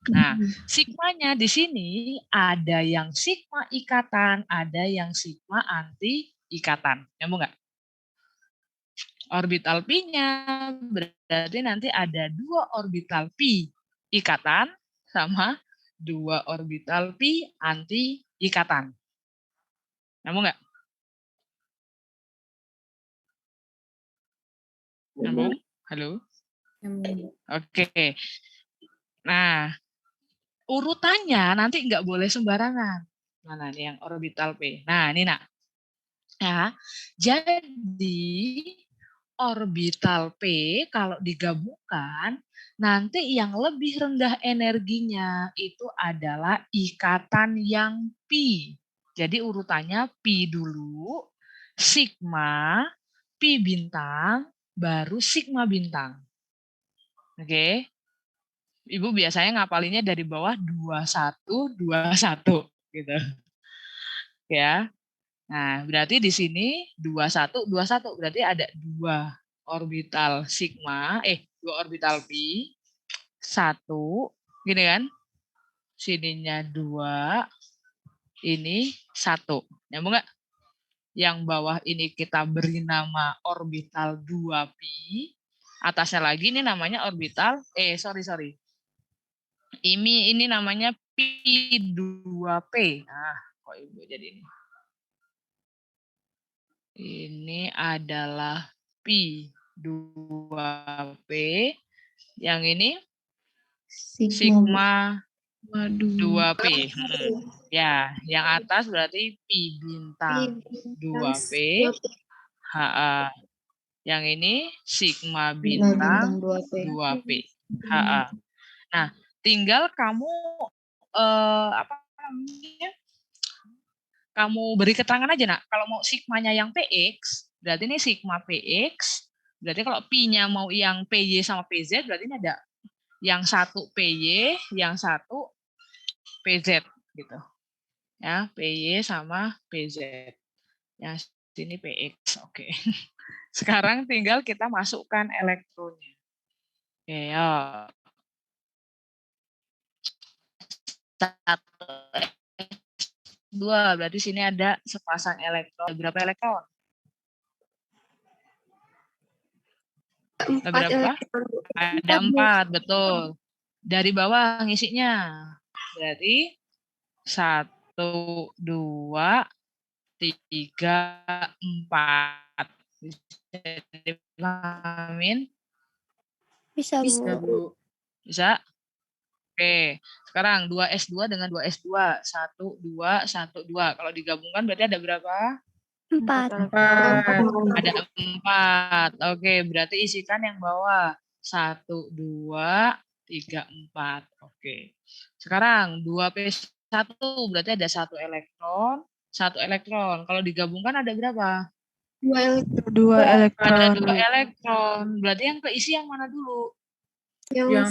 Nah, sigmanya di sini ada yang sigma ikatan, ada yang sigma anti ikatan. Nyambung nggak? Orbital pi-nya berarti nanti ada 2 orbital pi ikatan sama 2 orbital pi anti ikatan. Nyambung nggak? Nyambung? Halo? Oke. Nah, urutannya nanti nggak boleh sembarangan. Mana nih yang orbital P? Nah, ini Nak. Ya, jadi orbital P kalau digabungkan, nanti yang lebih rendah energinya itu adalah ikatan yang pi. Jadi urutannya pi dulu, sigma, pi bintang, baru sigma bintang. Oke. Ibu biasanya ngapalinnya dari bawah 21, 21 gitu. Ya. Nah, berarti di sini 21, 21 berarti ada 2 orbital sigma, 2 orbital pi, 1, gini kan? Sininya 2, ini 1. Nyambung nggak? Yang bawah ini kita beri nama orbital 2pi, atasnya lagi ini namanya orbital, sorry. Ini namanya pi2p. Nah, kok Ibu jadi ini? Ini adalah pi2p. Yang ini sigma 2p. Ya, yang atas berarti pi bintang 2p. Yang ini sigma bintang 2P. HA. Nah, tinggal kamu apa namanya? Kamu beri keterangan aja, Nak. Kalau mau sigmanya yang PX, berarti ini sigma PX. Berarti kalau Pi-nya mau yang PY sama PZ, berarti ini ada yang satu PY, yang satu PZ gitu. Ya, PY sama PZ. Yang sini PX. Oke. Sekarang tinggal kita masukkan elektronnya. Oke, ya. 1 2, berarti sini ada sepasang elektron. Berapa elektron? Ada berapa? Ada 4, betul. Dari bawah ngisinya. Berarti 1, 2, 3, 4. Bisa dipahamin? Bisa, Bisa, Bu. Bu. Bisa? Oke, sekarang 2S2 dengan 2S2. 1, 2, 1, 2. Kalau digabungkan berarti ada berapa? 4. 4. Ada 4. Oke, berarti isikan yang bawah. 1, 2, 3, 4. Oke. Sekarang 2P1 berarti ada 1 elektron. 1 elektron. Kalau digabungkan ada berapa? 2 elektron. Ada 2 elektron. Berarti yang keisi yang mana dulu? Yang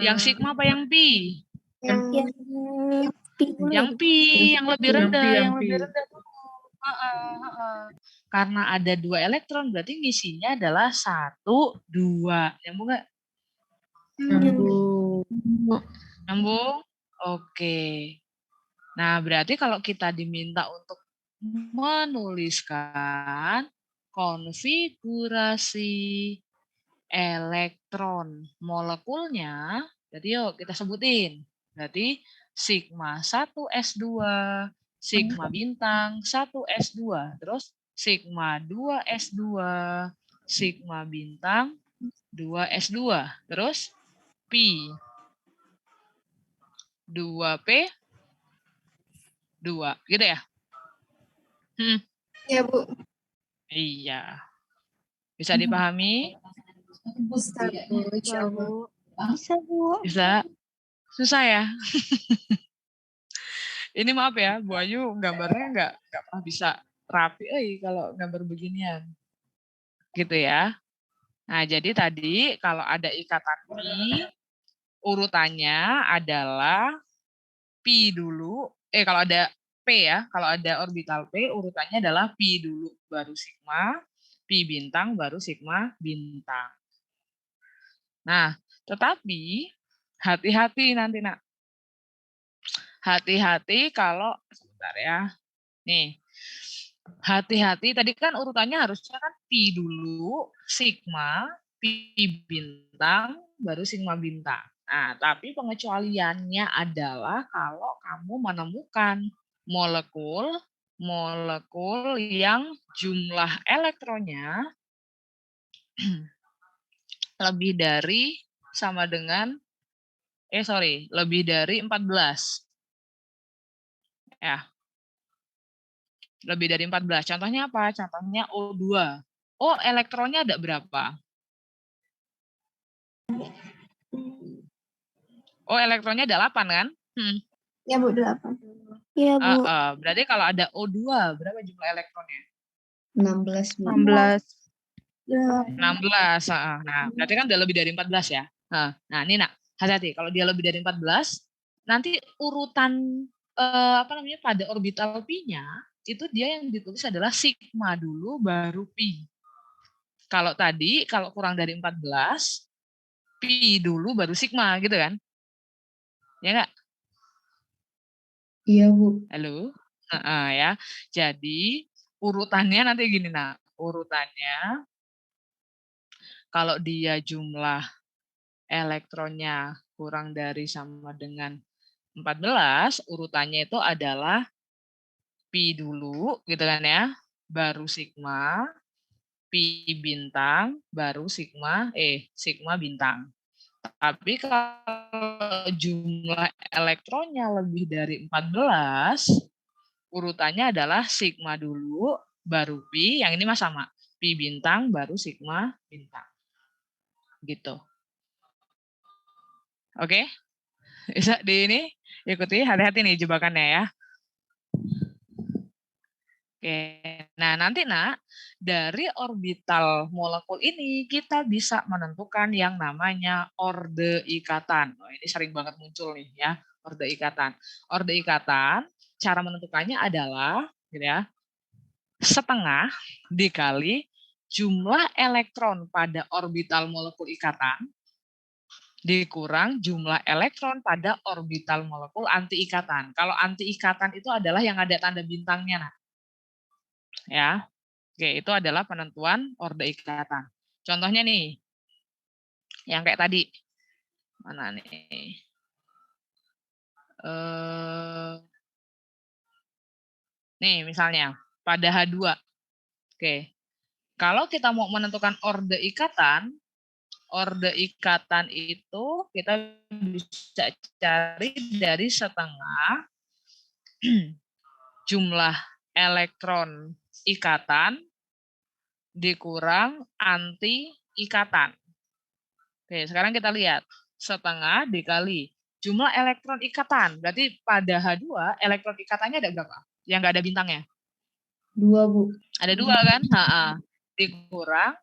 Yang sigma apa yang pi? Yang pi dulu. Yang pi, yang lebih rendah, yang lebih rendah dulu. Karena ada 2 elektron, berarti ngisinya adalah 1, 2. Nyambung nggak? Nyambung. Nyambung? Oke. Nah, berarti kalau kita diminta untuk menuliskan konfigurasi elektron molekulnya, jadi yuk kita sebutin. Berarti sigma 1S2, sigma bintang 1S2, terus sigma 2S2, sigma bintang 2S2, terus pi 2P 2, gitu ya? Ya, Bu. Iya. Bisa dipahami? Bisa, Bu. Insyaallah. Bisa, Bu. Bisa. Susah ya? Ini maaf ya, Bu Ayu gambarnya nggak pernah bisa rapi kalau gambar beginian. Gitu ya. Nah, jadi tadi kalau ada ikatan pi, urutannya adalah pi dulu. Kalau ada P ya, kalau ada orbital P, urutannya adalah pi dulu, baru sigma, pi bintang, baru sigma bintang. Nah, tetapi hati-hati nanti, Nak. Hati-hati kalau, sebentar ya. Nih, hati-hati, tadi kan urutannya harusnya kan pi dulu, sigma, pi bintang, baru sigma bintang. Nah, tapi pengecualiannya adalah kalau kamu menemukan molekul yang jumlah elektronnya lebih dari sama dengan lebih dari 14. Ya. Lebih dari 14. Contohnya apa? Contohnya O2. O elektronnya ada berapa? O elektronnya ada 8 kan? Ya, Bu, 8. Iya, Bu. Berarti kalau ada O2, berapa jumlah elektronnya? 16, Bu. 16. 16. Nah, berarti kan udah lebih dari 14 ya. Nah, ini Nak, hati-hati. Kalau dia lebih dari 14, nanti urutan pada orbital pi-nya itu dia yang ditulis adalah sigma dulu baru pi. Kalau tadi kalau kurang dari 14, pi dulu baru sigma gitu kan? Ya enggak? Iya, Bu. Halo? Ya. Jadi urutannya nanti gini, Nak. Urutannya kalau dia jumlah elektronnya kurang dari sama dengan 14, urutannya itu adalah pi dulu, gitu kan ya, baru sigma, pi bintang, baru sigma bintang. Tapi kalau jumlah elektronnya lebih dari 14, urutannya adalah sigma dulu, baru pi, yang ini mah sama, pi bintang baru sigma bintang. Gitu. Oke? Bisa di ini ikuti, hati-hati nih jebakannya ya. Oke, nah nanti dari orbital molekul ini kita bisa menentukan yang namanya orde ikatan. Oh, ini sering banget muncul nih ya, orde ikatan. Orde ikatan, cara menentukannya adalah gitu ya, setengah dikali jumlah elektron pada orbital molekul ikatan dikurang jumlah elektron pada orbital molekul anti ikatan. Kalau anti ikatan itu adalah yang ada tanda bintangnya, ya. Oke, itu adalah penentuan orde ikatan. Contohnya nih, yang kayak tadi. Mana nih? Nih, misalnya, pada H2. Oke, kalau kita mau menentukan orde ikatan itu kita bisa cari dari setengah jumlah elektron ikatan dikurang anti ikatan. Oke, sekarang kita lihat. Setengah dikali jumlah elektron ikatan. Berarti pada H2 elektron ikatannya ada berapa? Yang nggak ada bintangnya? 2, Bu. Ada 2 kan? Dikurang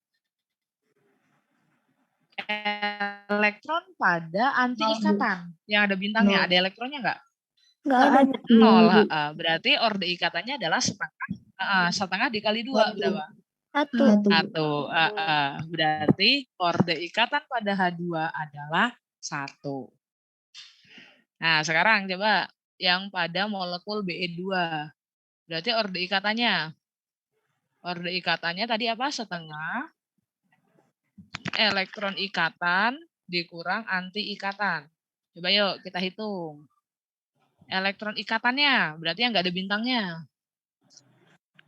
elektron pada anti ikatan. Yang ada bintangnya. Ada elektronnya nggak? Nggak ada. 0. Berarti orde ikatannya adalah setengah dikali 2 berapa? 1. Berarti orde ikatan pada H2 adalah 1. Nah, sekarang coba yang pada molekul Be2. Berarti orde ikatannya. Orde ikatannya tadi apa? Setengah elektron ikatan dikurang anti ikatan. Coba yuk kita hitung. Elektron ikatannya, berarti yang nggak ada bintangnya.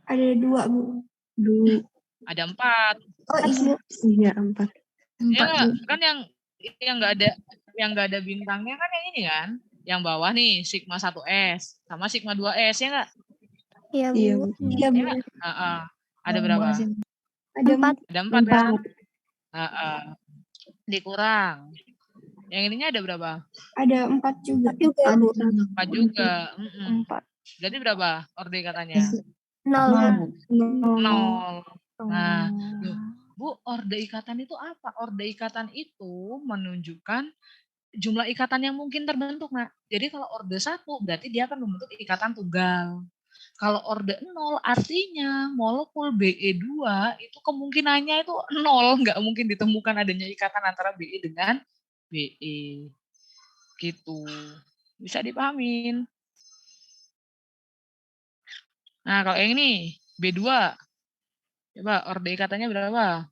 Ada 2, Bu. Ada 4. Oh, iya 4. Ya kan yang nggak ada bintangnya kan yang ini kan, yang bawah nih sigma 1s sama sigma 2s ya nggak? Iya, Bu. Iya, Bu. Ada berapa? Ada 4. Ada 4 kan? Dikurang. Yang ininya ada berapa? Ada 4 juga. 4 juga. 4. Berarti berapa orde ikatanya? 0. Nah, Bu, orde ikatan itu apa? Orde ikatan itu menunjukkan jumlah ikatan yang mungkin terbentuk, Nak. Jadi kalau orde 1 berarti dia akan membentuk ikatan tunggal. Kalau orde 0 artinya molekul Be2 itu kemungkinannya itu 0, nggak mungkin ditemukan adanya ikatan antara Be dengan Be. Gitu. Bisa dipahamin. Nah, kalau yang ini B2. Coba orde ikatannya berapa?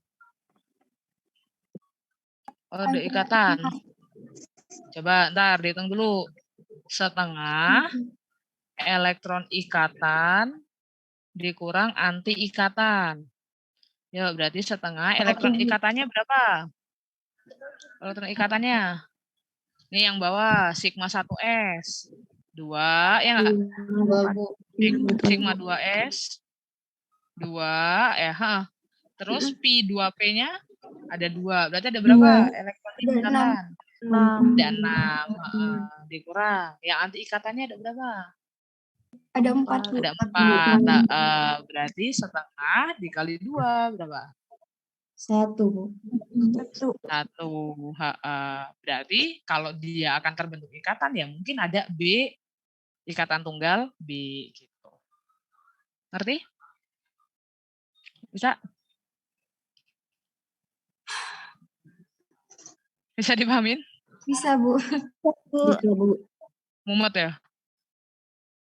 Orde ikatan. Coba ntar dihitung dulu. Setengah elektron ikatan dikurang anti ikatan. Ya, berarti setengah elektron ikatannya berapa? Elektron ikatannya. Ini yang bawah sigma 1s. 2 ya enggak? Sigma 2s. 2 ya, terus pi 2p-nya ada 2. Berarti ada berapa elektron ikatan? Ada 6. Dikurang. Yang anti ikatannya ada berapa? Ada 4. Ada 4. Berarti setengah dikali 2 berapa? 1, Bu. 1. Berarti kalau dia akan terbentuk ikatan ya mungkin ada B, ikatan tunggal B gitu. Ngerti? Bisa? Bisa dipahamin? Bisa, Bu. Bisa, Bu. Mumet ya?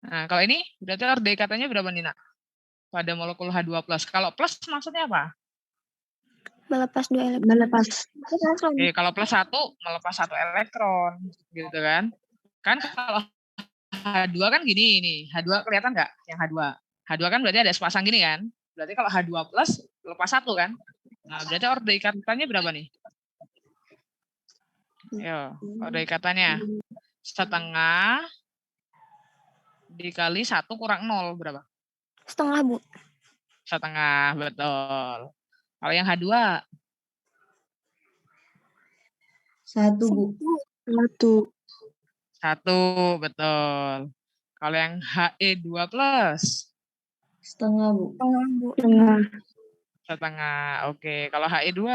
Nah, kalau ini berarti orde ikatannya berapa nih, Nak? Pada molekul H2+. Kalau plus maksudnya apa? Melepas 2 elektron. Melepas. Oke, kalau plus 1 melepas 1 elektron, gitu kan? Kan kalau H2 kan gini nih. H2 kelihatan nggak yang H2? H2 kan berarti ada sepasang gini kan? Berarti kalau H2+ lepas 1 kan? Nah, berarti orde ikatannya berapa nih? Yo, orde ikatannya setengah dikali 1 kurang 0 berapa? Setengah, Bu. setengah, betul. Kalau yang H2? 1, Bu. 1. 1, betul. Kalau yang He2+? Setengah, Bu. Setengah. Setengah, oke. Kalau He2?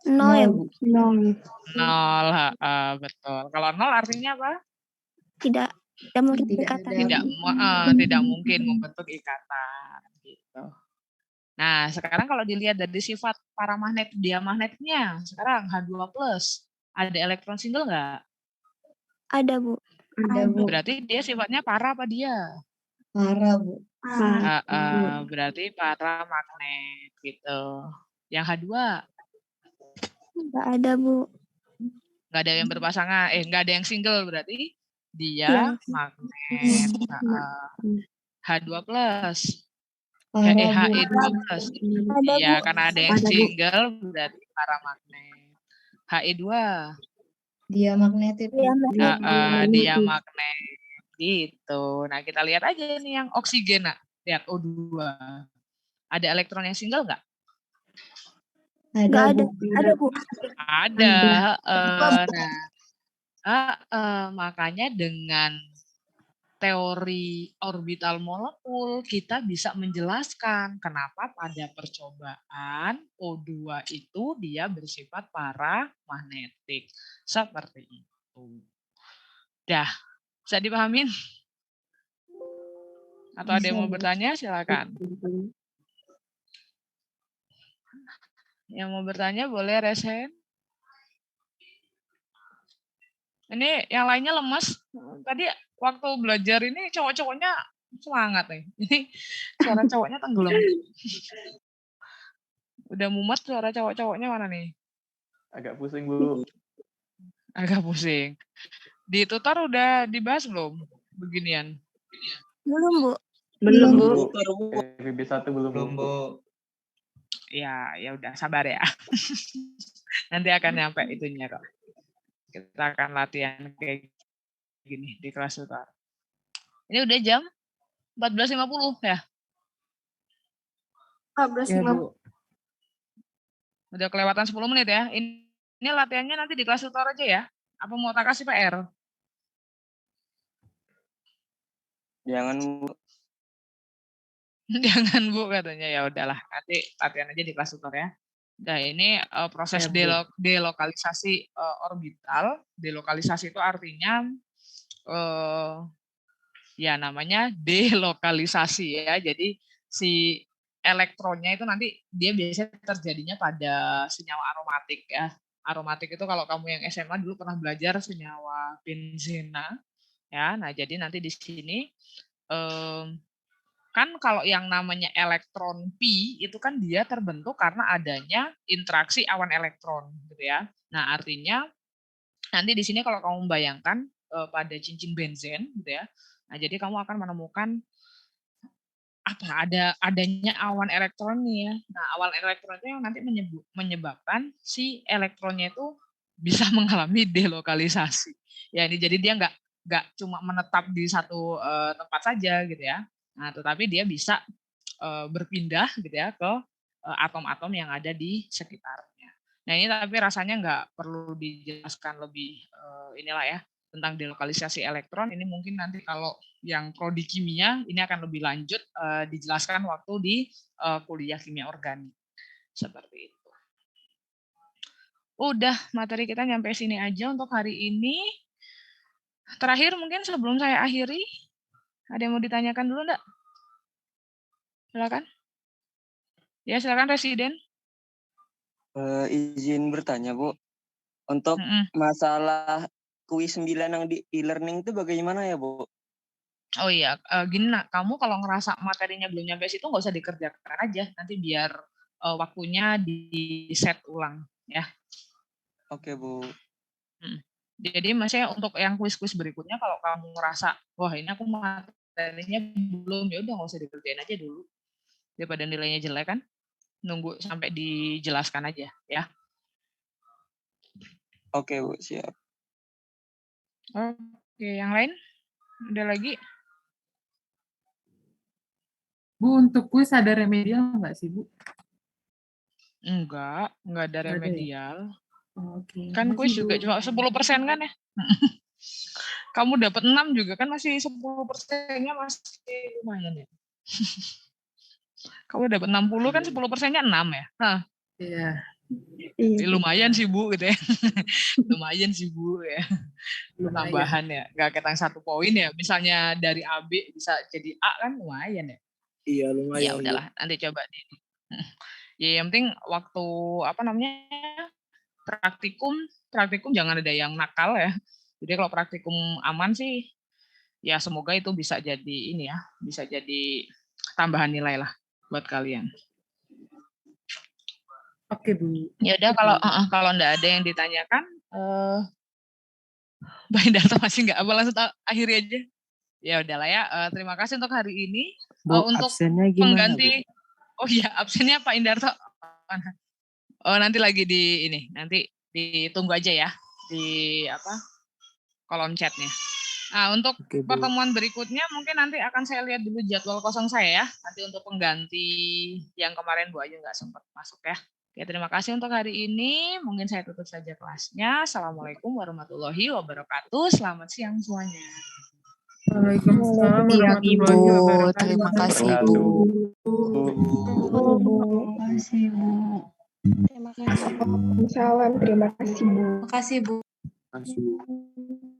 0 ya, Bu. 0. 0, betul. Kalau 0 artinya apa? Tidak mungkin ikatan. Tidak mungkin membentuk ikatan. Gitu. Nah, sekarang kalau dilihat dari sifat paramagnet diamagnetnya, sekarang H2+, ada elektron single nggak? Ada, Bu. Ada, Bu. Berarti dia sifatnya para apa dia? Para, Bu. Berarti paramagnet gitu. Yang H2? Nggak ada, Bu. Nggak ada yang berpasangan, nggak ada yang single, berarti dia magnet. H2+. He2+. Iya, karena ada yang single berarti paramagnet. He2. Dia magnetit. Dia magnet. Gitu. Nah, kita lihat aja nih yang oksigen. Nah, lihat O2. Ada elektron yang single nggak? Nggak ada. Ada, Bu. Ada. Makanya dengan teori orbital molekul, kita bisa menjelaskan kenapa pada percobaan O2 itu dia bersifat paramagnetik. Seperti itu. Dah, bisa dipahamin? Atau ada yang mau bertanya? Silakan. Yang mau bertanya boleh resen. Ini yang lainnya lemas. Tadi waktu belajar ini cowok-cowoknya semangat nih. Ini suara cowoknya tenggelam. Udah mumet suara cowok-cowoknya mana nih? Agak pusing, Bu. Agak pusing. Di tutor udah dibahas belum beginian? Belum, Bu. Belum, Bu. FIB1 belum, Bu. Ya udah sabar ya. Nanti akan nyampe itunya kok. Kita akan latihan kayak gini di kelas tutor. Ini udah jam 14.50 ya? 14.50. Udah kelewatan 10 menit ya. Ini latihannya nanti di kelas tutor aja ya. Apa mau tak kasih PR? Jangan, Bu. Jangan, Bu, katanya. Ya udahlah, nanti latihan aja di kelas tutor ya. Nah, ini proses delokalisasi orbital. Delokalisasi itu artinya ya namanya delokalisasi ya. Jadi si elektronnya itu nanti dia biasanya terjadinya pada senyawa aromatik ya. Aromatik itu kalau kamu yang SMA dulu pernah belajar senyawa benzena ya. Nah, jadi nanti di sini kan kalau yang namanya elektron pi itu kan dia terbentuk karena adanya interaksi awan elektron gitu ya. Nah, artinya nanti di sini kalau kamu bayangkan pada cincin benzen gitu ya. Nah, jadi kamu akan menemukan adanya awan elektron nih ya. Nah, awan elektron itu yang nanti menyebabkan si elektronnya itu bisa mengalami delokalisasi. Ya, ini jadi dia nggak cuma menetap di satu tempat saja gitu ya. Nah, tetapi dia bisa berpindah gitu ya ke atom-atom yang ada di sekitarnya. Nah, ini tapi rasanya nggak perlu dijelaskan lebih inilah ya tentang delokalisasi elektron. Ini mungkin nanti kalau yang prodi kimia ini akan lebih lanjut dijelaskan waktu di kuliah kimia organik. Seperti itu. Udah, materi kita nyampe sini aja untuk hari ini. Terakhir mungkin sebelum saya akhiri, ada yang mau ditanyakan dulu enggak? Silakan. Ya, silakan Residen. Izin bertanya, Bu. Untuk masalah kuis 9 yang di e-learning itu bagaimana ya, Bu? Oh iya, gini nak, kamu kalau ngerasa materinya belum nyampe situ nggak usah dikerjakan aja, nanti biar waktunya di set ulang ya. Oke, Bu. Jadi maksudnya untuk yang kuis-kuis berikutnya kalau kamu ngerasa wah ini aku materinya belum, ya udah nggak usah dikerjain aja dulu daripada nilainya jelek kan, nunggu sampai dijelaskan aja ya. Oke, Bu, siap. Oke, yang lain ada lagi? Bu, untuk kuis ada remedial nggak sih, Bu? Enggak ada Nggak ada ya? remedial. Oh, oke. Kan kuis Makasih, juga Bu. cuma 10% kan ya? Kamu dapat 6 juga kan masih 10%-nya masih lumayan ya. Kamu dapat 60 kan 10%-nya 6 ya. Nah, Iya. lumayan sih Bu gitu ya. Lumayan sih Bu ya. Lumayan. Tambahan ya. Nggak ketang 1 poin ya. Misalnya dari AB bisa jadi A kan lumayan ya. Iya, Ya lumayan. Bu. udahlah, nanti coba di. Ya yang penting waktu apa namanya? Praktikum jangan ada yang nakal ya. Jadi kalau praktikum aman sih ya semoga itu bisa jadi ini ya, bisa jadi tambahan nilai lah buat kalian. Oke, Bu. Ya udah kalau enggak ada yang ditanyakan Mbak Indarto masih enggak apa langsung akhiri aja. Ya udahlah ya, terima kasih untuk hari ini. Bu, Untuk absennya gimana, pengganti Bu? Oh iya, absennya Pak Indarto. Oh, nanti lagi nanti ditunggu aja ya di kolom chatnya. Nah, untuk pertemuan berikutnya mungkin nanti akan saya lihat dulu jadwal kosong saya ya. Nanti untuk pengganti yang kemarin Bu Ayu nggak sempat masuk ya. Oke, terima kasih untuk hari ini. Mungkin saya tutup saja kelasnya. Assalamualaikum warahmatullahi wabarakatuh. Selamat siang semuanya. Waalaikumsalam warahmatullahi wabarakatuh. Terima kasih, Bu. Terima kasih, Bu. Terima kasih. Salam, terima kasih, Bu. Terima kasih, Bu. Terima kasih, Bu.